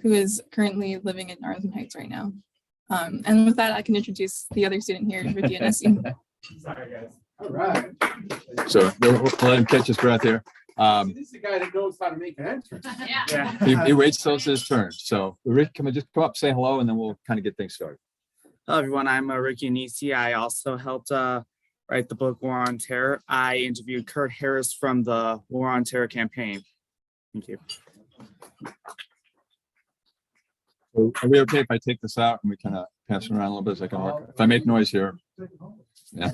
who is currently living in Arlington Heights right now. And with that, I can introduce the other student here, Ricky Anesi. Sorry, guys. All right. So we'll let him catch his breath here. This is the guy that knows how to make an entrance. Yeah. He waits till it's his turn. So Rick, come up, say hello, and then we'll kind of get things started. Hello, everyone. I'm Ricky Anesi. I also helped write the book War on Terror. I interviewed Kurt Harris from the War on Terror campaign. Thank you. So are we okay if I take this out and we kind of pass it around a little bit so I can work? If I make noise here. Yeah.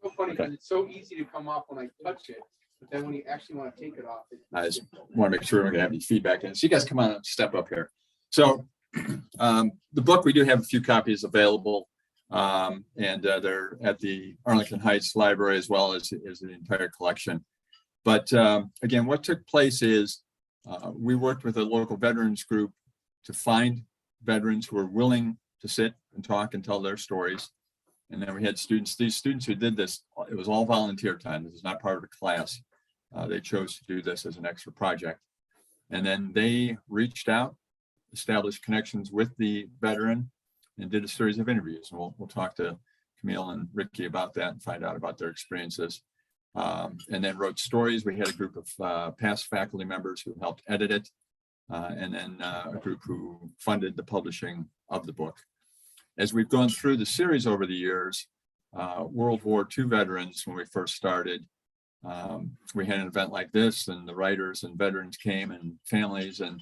So funny because it's so easy to come off when I touch it, but then when you actually want to take it off, I just want to make sure we're going to have any feedback. And so you guys come on and step up here. So the book, we do have a few copies available, and they're at the Arlington Heights Library as well as the entire collection. But again, what took place is we worked with a local veterans group to find veterans who were willing to sit and talk and tell their stories. And then we had students, these students who did this, it was all volunteer time. This is not part of a class. They chose to do this as an extra project. And then they reached out, established connections with the veteran, and did a series of interviews. And we'll talk to Camille and Ricky about that and find out about their experiences. And then wrote stories. We had a group of past faculty members who helped edit it, and then a group who funded the publishing of the book. As we've gone through the series over the years, World War II veterans, when we first started, we had an event like this, and the writers and veterans came, and families and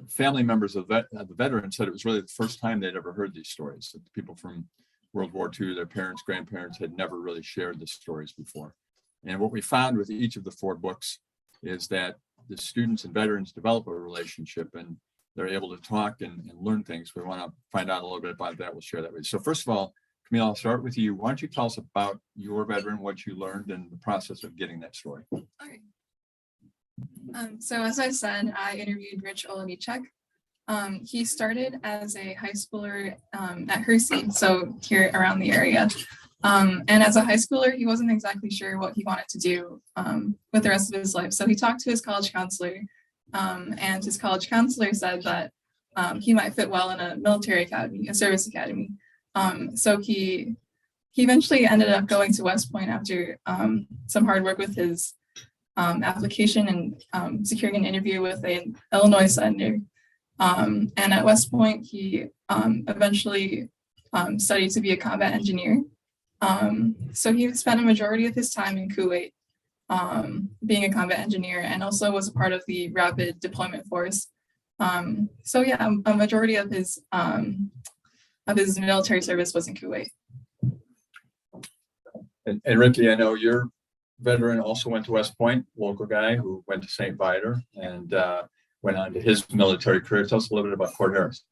family members of the veterans said it was really the first time they'd ever heard these stories. That the people from World War II, their parents, grandparents had never really shared the stories before. And what we found with each of the 4 books is that the students and veterans develop a relationship and they're able to talk and learn things. We want to find out a little bit about that. We'll share that with you. So first of all, Camille, I'll start with you. Why don't you tell us about your veteran, what you learned, and the process of getting that story? Okay. So as I said, I interviewed Rich Olenichek. He started as a high schooler at Hersey, so here around the area. And as a high schooler, he wasn't exactly sure what he wanted to do with the rest of his life. So he talked to his college counselor, and his college counselor said that he might fit well in a military academy, a service academy. So he eventually ended up going to West Point after some hard work with his application and securing an interview with an Illinois senator. And at West Point, he eventually studied to be a combat engineer. So he spent a majority of his time in Kuwait being a combat engineer, and also was a part of the Rapid Deployment Force. So yeah, a majority of his military service was in Kuwait. And Ricky, I know your veteran also went to West Point, local guy who went to St. Viator and went on to his military career. Tell us a little bit about Court Harris.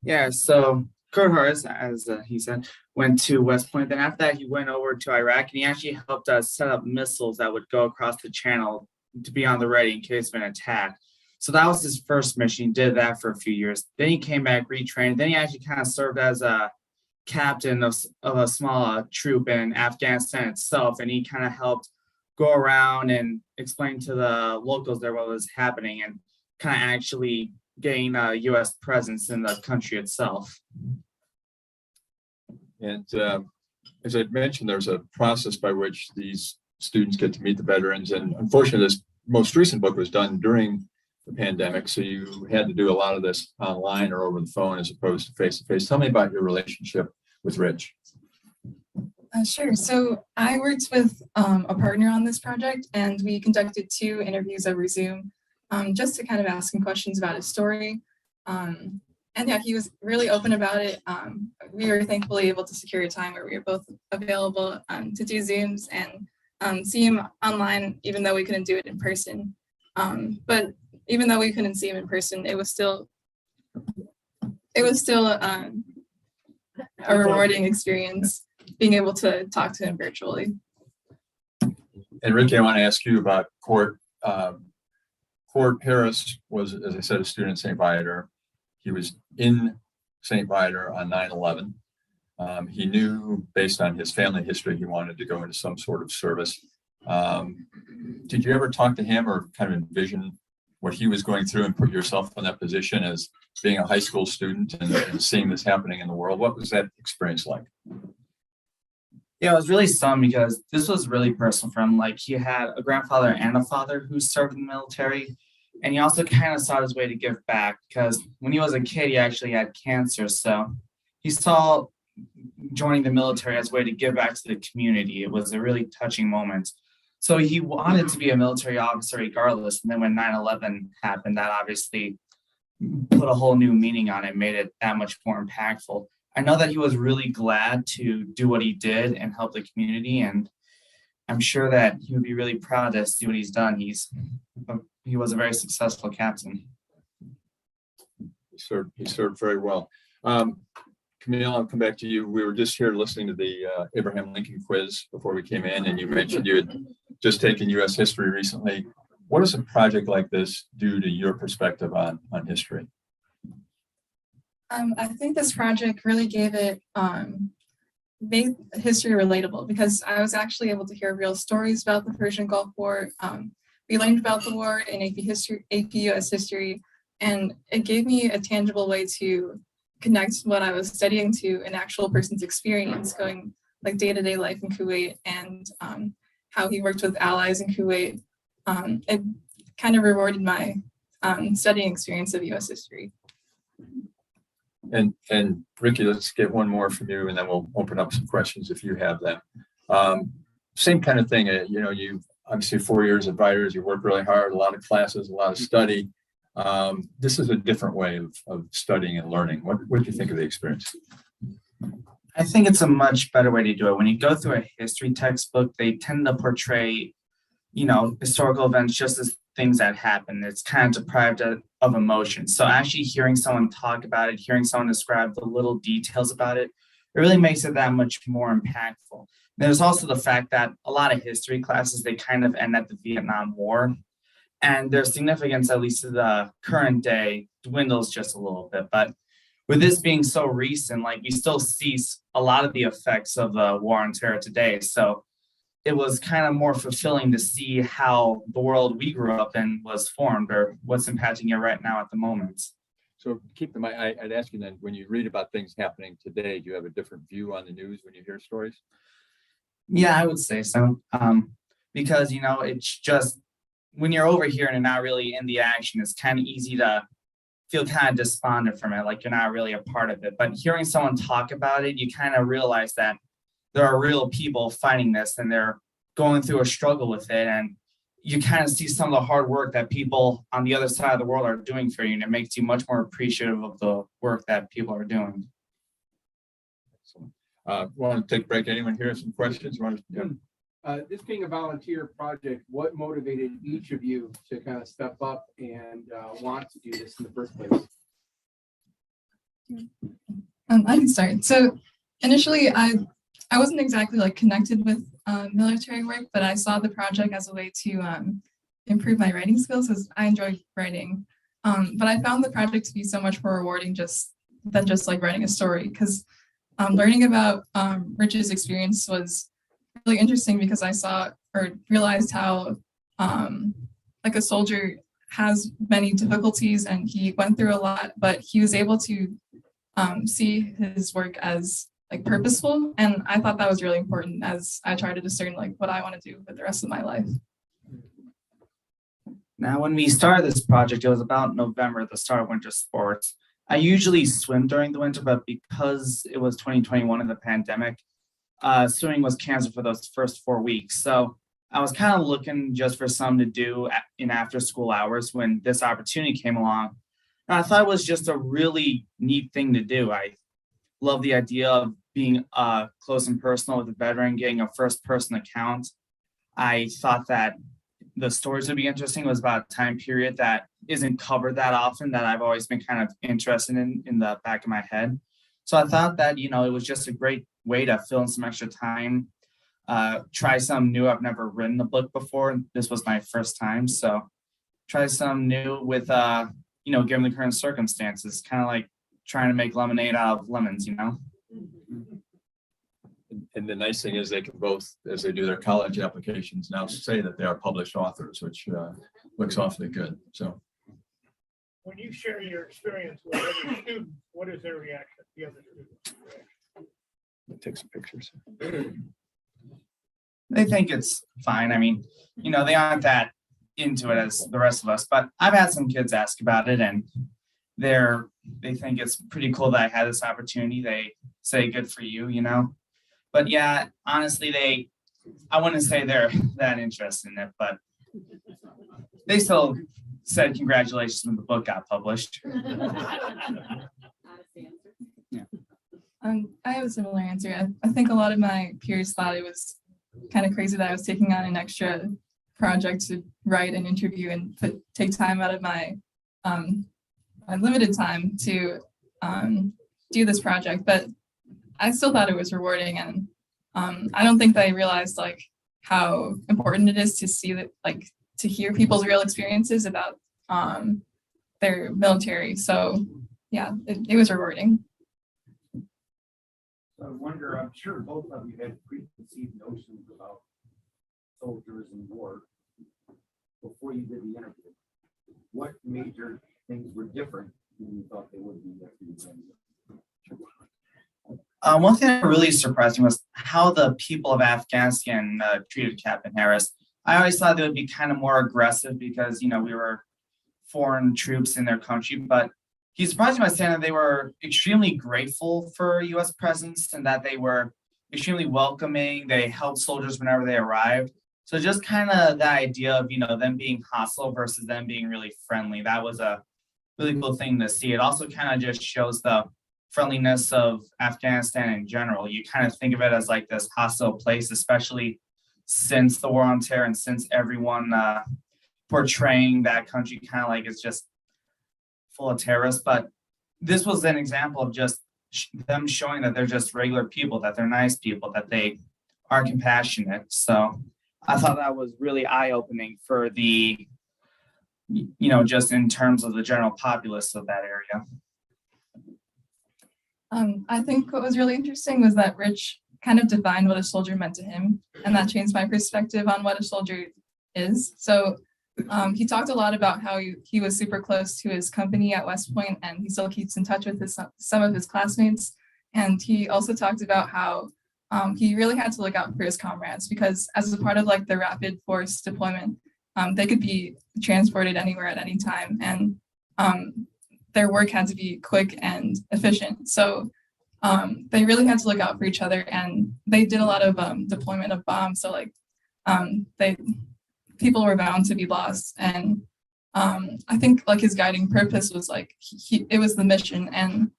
Yeah, so Kurt Harris, as he said, went to West Point. Then after that, he went over to Iraq, and he actually helped us set up missiles that would go across the channel to be on the ready in case of an attack. So that was his first mission. He did that for a few years. Then he came back, retrained. Then he actually kind of served as a captain of a small troop in Afghanistan itself, and he kind of helped go around and explain to the locals there what was happening and kind of actually gain a U.S. presence in the country itself. And as I mentioned, there's a process by which these students get to meet the veterans. And unfortunately, this most recent book was done during the pandemic, so you had to do a lot of this online or over the phone as opposed to face-to-face. Tell me about your relationship with Rich. Sure. So I worked with a partner on this project, and we conducted 2 interviews over Zoom just to kind of ask him questions about his story. And yeah, he was really open about it. We were thankfully able to secure a time where we were both available to do Zooms and see him online, even though we couldn't do it in person. But even though we couldn't see him in person, it was still a rewarding experience being able to talk to him virtually. And Ricky, I want to ask you about Court. Court Harris was, as I said, a student at St. Viator. He was in St. Viator on 9/11. He knew, based on his family history, he wanted to go into some sort of service. Did you ever talk to him or kind of envision what he was going through and put yourself in that position as being a high school student and seeing this happening in the world? What was that experience like? Yeah, it was really something because this was really personal for him. Like, he had a grandfather and a father who served in the military, and he also kind of saw his way to give back because when he was a kid, he actually had cancer. So he saw joining the military as a way to give back to the community. It was a really touching moment. So he wanted to be a military officer regardless. And then when 9/11 happened, that obviously put a whole new meaning on it, made it that much more impactful. I know that he was really glad to do what he did and help the community. And I'm sure that he would be really proud to see what he's done. He was a very successful captain. He served very well. Camille, I'll come back to you. We were just here listening to the Abraham Lincoln quiz before we came in, and you mentioned you had just taken U.S. history recently. What does a project like this do to your perspective on history? I think this project really made history relatable because I was actually able to hear real stories about the Persian Gulf War. We learned about the war in AP US history, and it gave me a tangible way to connect what I was studying to an actual person's experience, going like day-to-day life in Kuwait and how he worked with allies in Kuwait. It kind of rewarded my studying experience of US history. And Ricky, let's get one more from you, and then we'll open up some questions if you have them. Same kind of thing. You've obviously 4 years of Viters, you work really hard, a lot of classes, a lot of study. This is a different way of studying and learning. What do you think of the experience? I think it's a much better way to do it. When you go through a history textbook, they tend to portray, historical events just as things that happen. It's kind of deprived of emotion. So actually hearing someone talk about it, hearing someone describe the little details about it, it really makes it that much more impactful. There's also the fact that a lot of history classes, they kind of end at the Vietnam War, and their significance, at least to the current day, dwindles just a little bit. But with this being so recent, like we still see a lot of the effects of the war on terror today. So it was kind of more fulfilling to see how the world we grew up in was formed, or what's impacting it right now at the moment. So keep in mind, I'd ask you then, when you read about things happening today, do you have a different view on the news when you hear stories? Yeah, I would say so. Because, it's just when you're over here and not really in the action, it's kind of easy to feel kind of despondent from it, like you're not really a part of it. But hearing someone talk about it, you kind of realize that there are real people fighting this and they're going through a struggle with it. And you kind of see some of the hard work that people on the other side of the world are doing for you. And it makes you much more appreciative of the work that people are doing. Want to take a break? Anyone here have some questions? This being a volunteer project, what motivated each of you to kind of step up and want to do this in the first place? I can start. So initially, I wasn't exactly like connected with military work, but I saw the project as a way to improve my writing skills, because I enjoy writing. But I found the project to be so much more rewarding than just like writing a story, because learning about Rich's experience was really interesting, because I saw or realized how like a soldier has many difficulties and he went through a lot, but he was able to see his work as like purposeful. And I thought that was really important as I try to discern like what I want to do with the rest of my life. Now, when we started this project, it was about November, the start of winter sports. I usually swim during the winter, but because it was 2021 in the pandemic, swimming was canceled for those first 4 weeks. So I was kind of looking just for something to do in after school hours when this opportunity came along. And I thought it was just a really neat thing to do. I love the idea of being close and personal with a veteran, getting a first person account. I thought that the stories would be interesting. It was about a time period that isn't covered that often, that I've always been kind of interested in the back of my head. So I thought that, it was just a great way to fill in some extra time, try something new. I've never written a book before. This was my first time. So try something new with, given the current circumstances, kind of like trying to make lemonade out of lemons, And the nice thing is they can both, as they do their college applications, now say that they are published authors, which looks awfully good. So when you share your experience with other students, what is their reaction? The other students' reaction? take some pictures. They think it's fine. I mean, they aren't that into it as the rest of us, but I've had some kids ask about it and they think it's pretty cool that I had this opportunity. They say good for you, But yeah, honestly, I wouldn't say they're that interested in it, but they still said congratulations when the book got published. I have a similar answer. I think a lot of my peers thought it was kind of crazy that I was taking on an extra project to write an interview and take time out of my limited time to do this project, but I still thought it was rewarding, and I don't think that I realized like how important it is to see that, like, to hear people's real experiences about their military. So yeah, it was rewarding. I wonder, I'm sure both of you had preconceived notions about soldiers and war before you did the interview. What major things were different than you thought they would be after you did it? One thing that really surprised me was how the people of Afghanistan treated Captain Harris. I always thought they would be kind of more aggressive because, we were foreign troops in their country, but he surprised me by saying that they were extremely grateful for U.S. presence and that they were extremely welcoming. They helped soldiers whenever they arrived. So just kind of that idea of, them being hostile versus them being really friendly. That was a really cool thing to see. It also kind of just shows the friendliness of Afghanistan in general. You kind of think of it as like this hostile place, especially since the war on terror and since everyone portraying that country kind of like it's just full of terrorists. But this was an example of just them showing that they're just regular people, that they're nice people, that they are compassionate. So I thought that was really eye-opening for the, just in terms of the general populace of that area. I think what was really interesting was that Rich kind of defined what a soldier meant to him, and that changed my perspective on what a soldier is. So he talked a lot about how he was super close to his company at West Point, and he still keeps in touch with some of his classmates. And he also talked about how he really had to look out for his comrades, because as a part of like the rapid force deployment, they could be transported anywhere at any time, and their work had to be quick and efficient. So they really had to look out for each other, and they did a lot of deployment of bombs. So like people were bound to be lost. And I think like his guiding purpose was like, it was the mission. And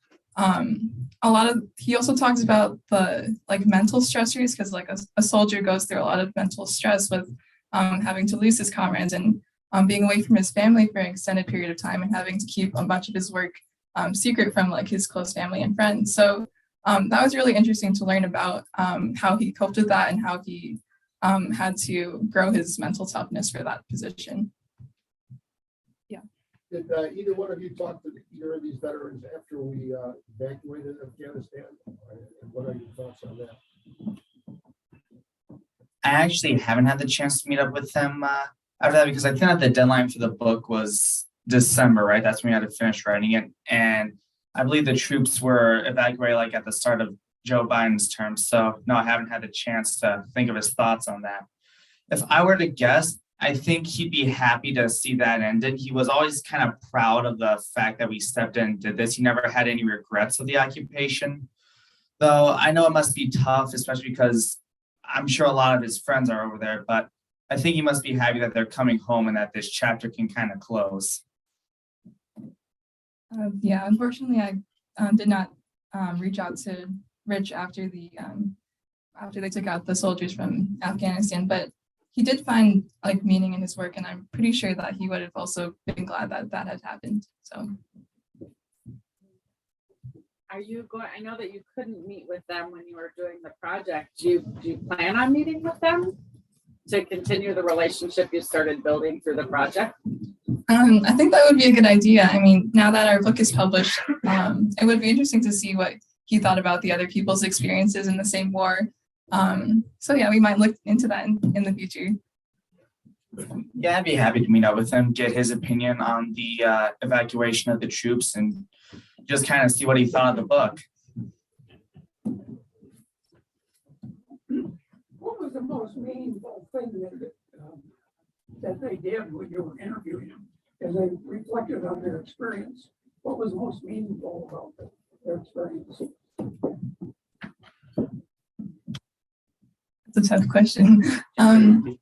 he also talks about the like mental stressors, because like a soldier goes through a lot of mental stress with having to lose his comrades and being away from his family for an extended period of time and having to keep a bunch of his work secret from like his close family and friends. So that was really interesting to learn about how he coped with that and how he had to grow his mental toughness for that position. Yeah. Did either one of you talk to either of these veterans after we evacuated Afghanistan? And what are your thoughts on that? I actually haven't had the chance to meet up with them after that, because I think that the deadline for the book was December, right? That's when we had to finish writing it. And I believe the troops were evacuated like at the start of Joe Biden's term. So no, I haven't had the chance to think of his thoughts on that. If I were to guess, I think he'd be happy to see that ended. He was always kind of proud of the fact that we stepped in and did this. He never had any regrets of the occupation. Though I know it must be tough, especially because I'm sure a lot of his friends are over there, but I think he must be happy that they're coming home and that this chapter can kind of close. Yeah, unfortunately, I did not reach out to Rich after they took out the soldiers from Afghanistan, but he did find like meaning in his work, and I'm pretty sure that he would have also been glad that that had happened. So. Are you going? I know that you couldn't meet with them when you were doing the project. Do you plan on meeting with them to continue the relationship you started building through the project? I think that would be a good idea. I mean, now that our book is published, it would be interesting to see what he thought about the other people's experiences in the same war. So yeah, we might look into that in the future. Yeah, I'd be happy to meet up with him, get his opinion on the evacuation of the troops, and just kind of see what he thought of the book. What was the most meaningful thing that they did when you were interviewing them, as they reflected on their experience? What was most meaningful about their experience? That's a tough question. I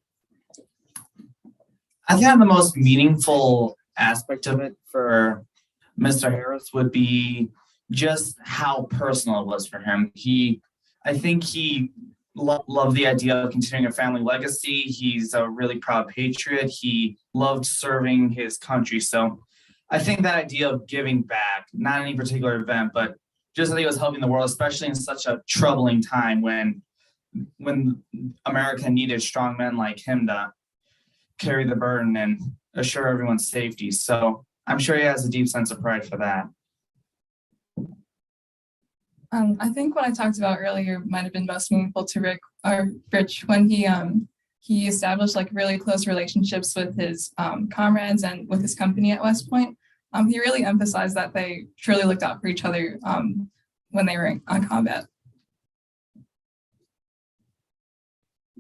think the most meaningful aspect of it for Mr. Harris would be just how personal it was for him. I think he loved the idea of continuing a family legacy. He's a really proud patriot. He loved serving his country. So I think that idea of giving back, not any particular event, but just that he was helping the world, especially in such a troubling time when America needed strong men like him to carry the burden and assure everyone's safety. So I'm sure he has a deep sense of pride for that. I think what I talked about earlier might have been most meaningful to Rich when he established like really close relationships with his comrades and with his company at West Point. He really emphasized that they truly looked out for each other when they were on combat.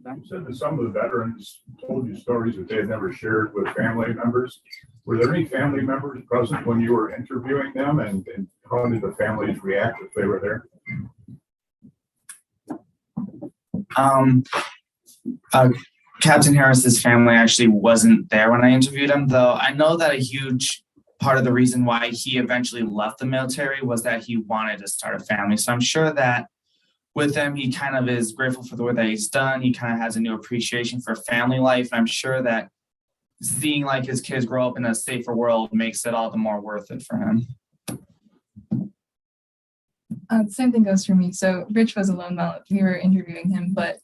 You said that some of the veterans told you stories that they had never shared with family members. Were there any family members present when you were interviewing them, and how did the families react if they were there? Captain Harris's family actually wasn't there when I interviewed him, though I know that a huge part of the reason why he eventually left the military was that he wanted to start a family. So I'm sure that with him, he kind of is grateful for the work that he's done. He kind of has a new appreciation for family life. And I'm sure that seeing like his kids grow up in a safer world makes it all the more worth it for him. The same thing goes for me. So Rich was alone while we were interviewing him, but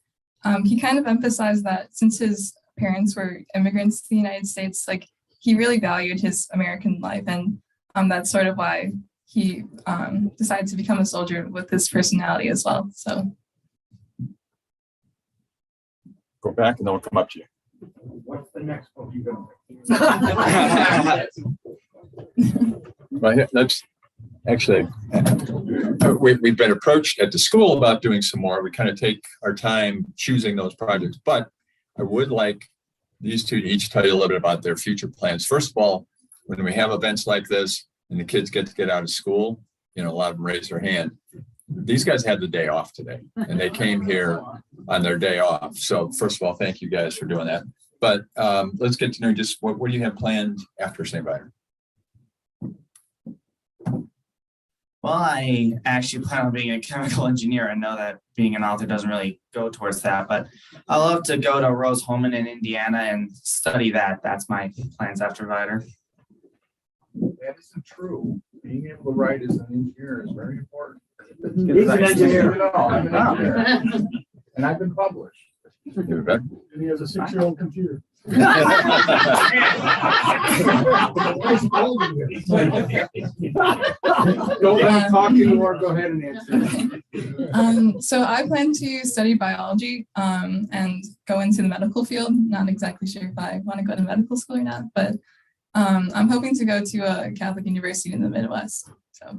he kind of emphasized that since his parents were immigrants to the United States, like he really valued his American life, and that's sort of why he decided to become a soldier with his personality as well. So Go back and then we'll come up to you. What's the next book you're gonna Right, that's actually, we've been approached at the school about doing some more. We kind of take our time choosing those projects, but I would like these two to each tell you a little bit about their future plans. First of all, when we have events like this and the kids get to get out of school, you know, a lot of them raise their hand. These guys had the day off today and they came here on their day off. So first of all, thank you guys for doing that. But let's get to know just what do you have planned after St. Viator? Well, I actually plan on being a chemical engineer. I know that being an author doesn't really go towards that, but I love to go to Rose-Hulman in Indiana and study that. That's my plans after Viator. That isn't true. Being able to write as an engineer is very important. He's an engineer. I'm an engineer. And I've been published. Give it back. And he has a 6-year-old computer. Don't let him talk anymore. Go ahead and answer. So I plan to study biology and go into the medical field. Not exactly sure if I want to go to medical school or not, but I'm hoping to go to a Catholic university in the Midwest. So.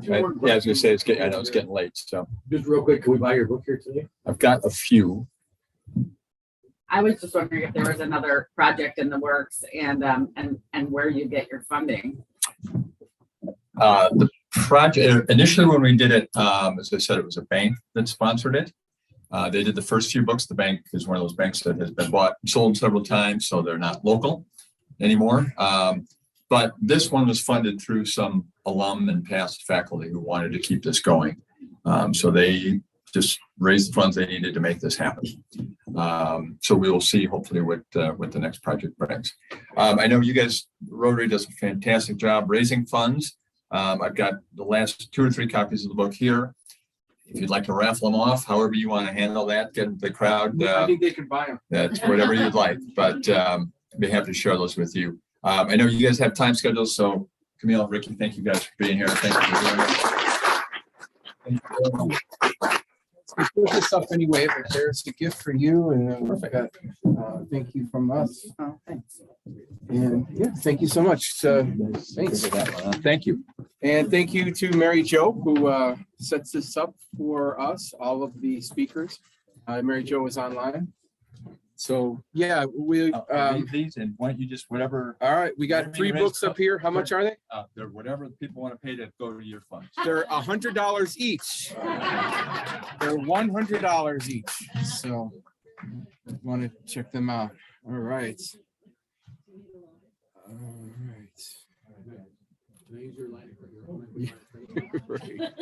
Yeah, I was gonna say I know it's getting late, so. Just real quick, can we buy your book here today? I've got a few. I was just wondering if there was another project in the works and where you get your funding. The project, initially when we did it, as I said, it was a bank that sponsored it. They did the first few books. The bank is one of those banks that has been bought and sold several times, so they're not local anymore. But this one was funded through some alum and past faculty who wanted to keep this going. So they just raised the funds they needed to make this happen. So we will see hopefully what the next project brings. I know you guys, Rotary does a fantastic job raising funds. I've got the last 2 or 3 copies of the book here. If you'd like to raffle them off, however you want to handle that, get the crowd. I think they can buy them. That's whatever you'd like, but I'd be happy to share those with you. I know you guys have time schedules, so Camille, Ricky, thank you guys for being here. Thank you for doing it. Thank you. Let's put this up anyway, but there's the gift for you, and then we've got thank you from us. Oh, thanks. And yeah, thank you so much. So thanks. Thank you. And thank you to Mary Jo, who sets this up for us, all of the speakers. Mary Jo is online. So yeah, we Read these and why don't you just whatever. all right, we got 3 books up here. How much are they? They're whatever people want to pay to go to your funds. They're $100 each. They're $100 each. So want to check them out. All right. All right. Right.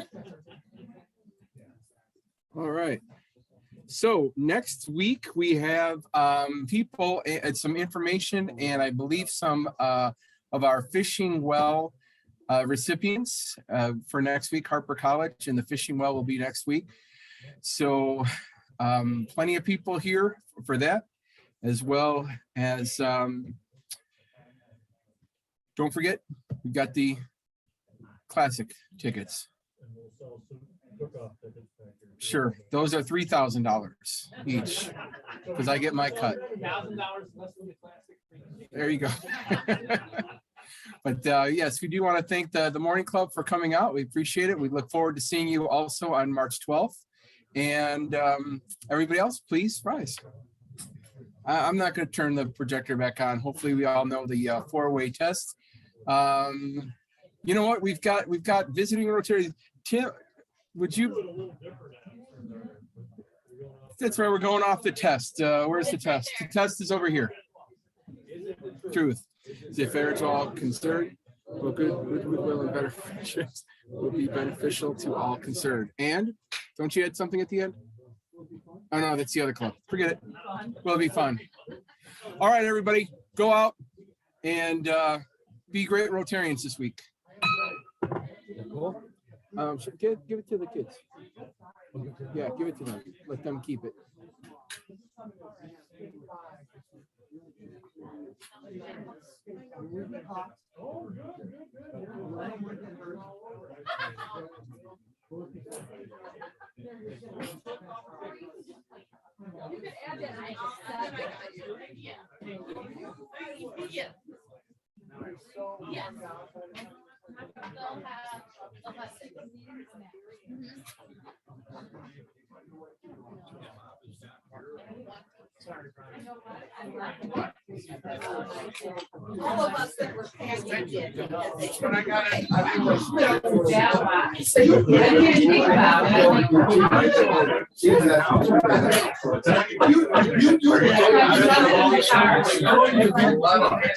All right. So next week we have people and some information, and I believe some of our fishing well recipients for next week. Harper College and the fishing well will be next week. So plenty of people here for that, as well as don't forget, we've got the classic tickets. Sure, those are $3,000 each, because I get my cut. There you go. But yes, we do want to thank the Morning Club for coming out. We appreciate it. We look forward to seeing you also on March 12th. And everybody else, please rise. I'm not going to turn the projector back on. Hopefully we all know the 4-way test. You know what? We've got visiting Rotary. Tim, would you? That's right. We're going off the test. Where's the test? The test is over here. Truth. Is it fair to all concerned? Well, goodwill and better friendships will be beneficial to all concerned. And don't you add something at the end? Oh no, that's the other club. Forget it. Will be fun. All right, everybody, go out and be great Rotarians this week. Cool. Give it to the kids. Yeah, give it to them. Let them keep it. You can add that. Yes. They'll have 6. All of us that were paying did. When I got it, I was. I didn't think about it.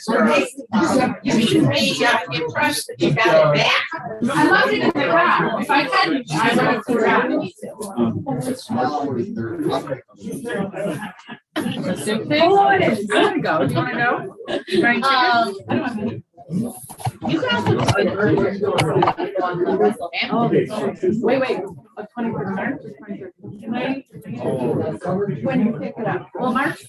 You should be impressed that you got it back. I left it in the car. If I hadn't, I would have forgotten. Oh, it is. I want to go. Do you want to go? You guys Wait. 23rd March. 23rd. Can I? When you pick it up? Well, March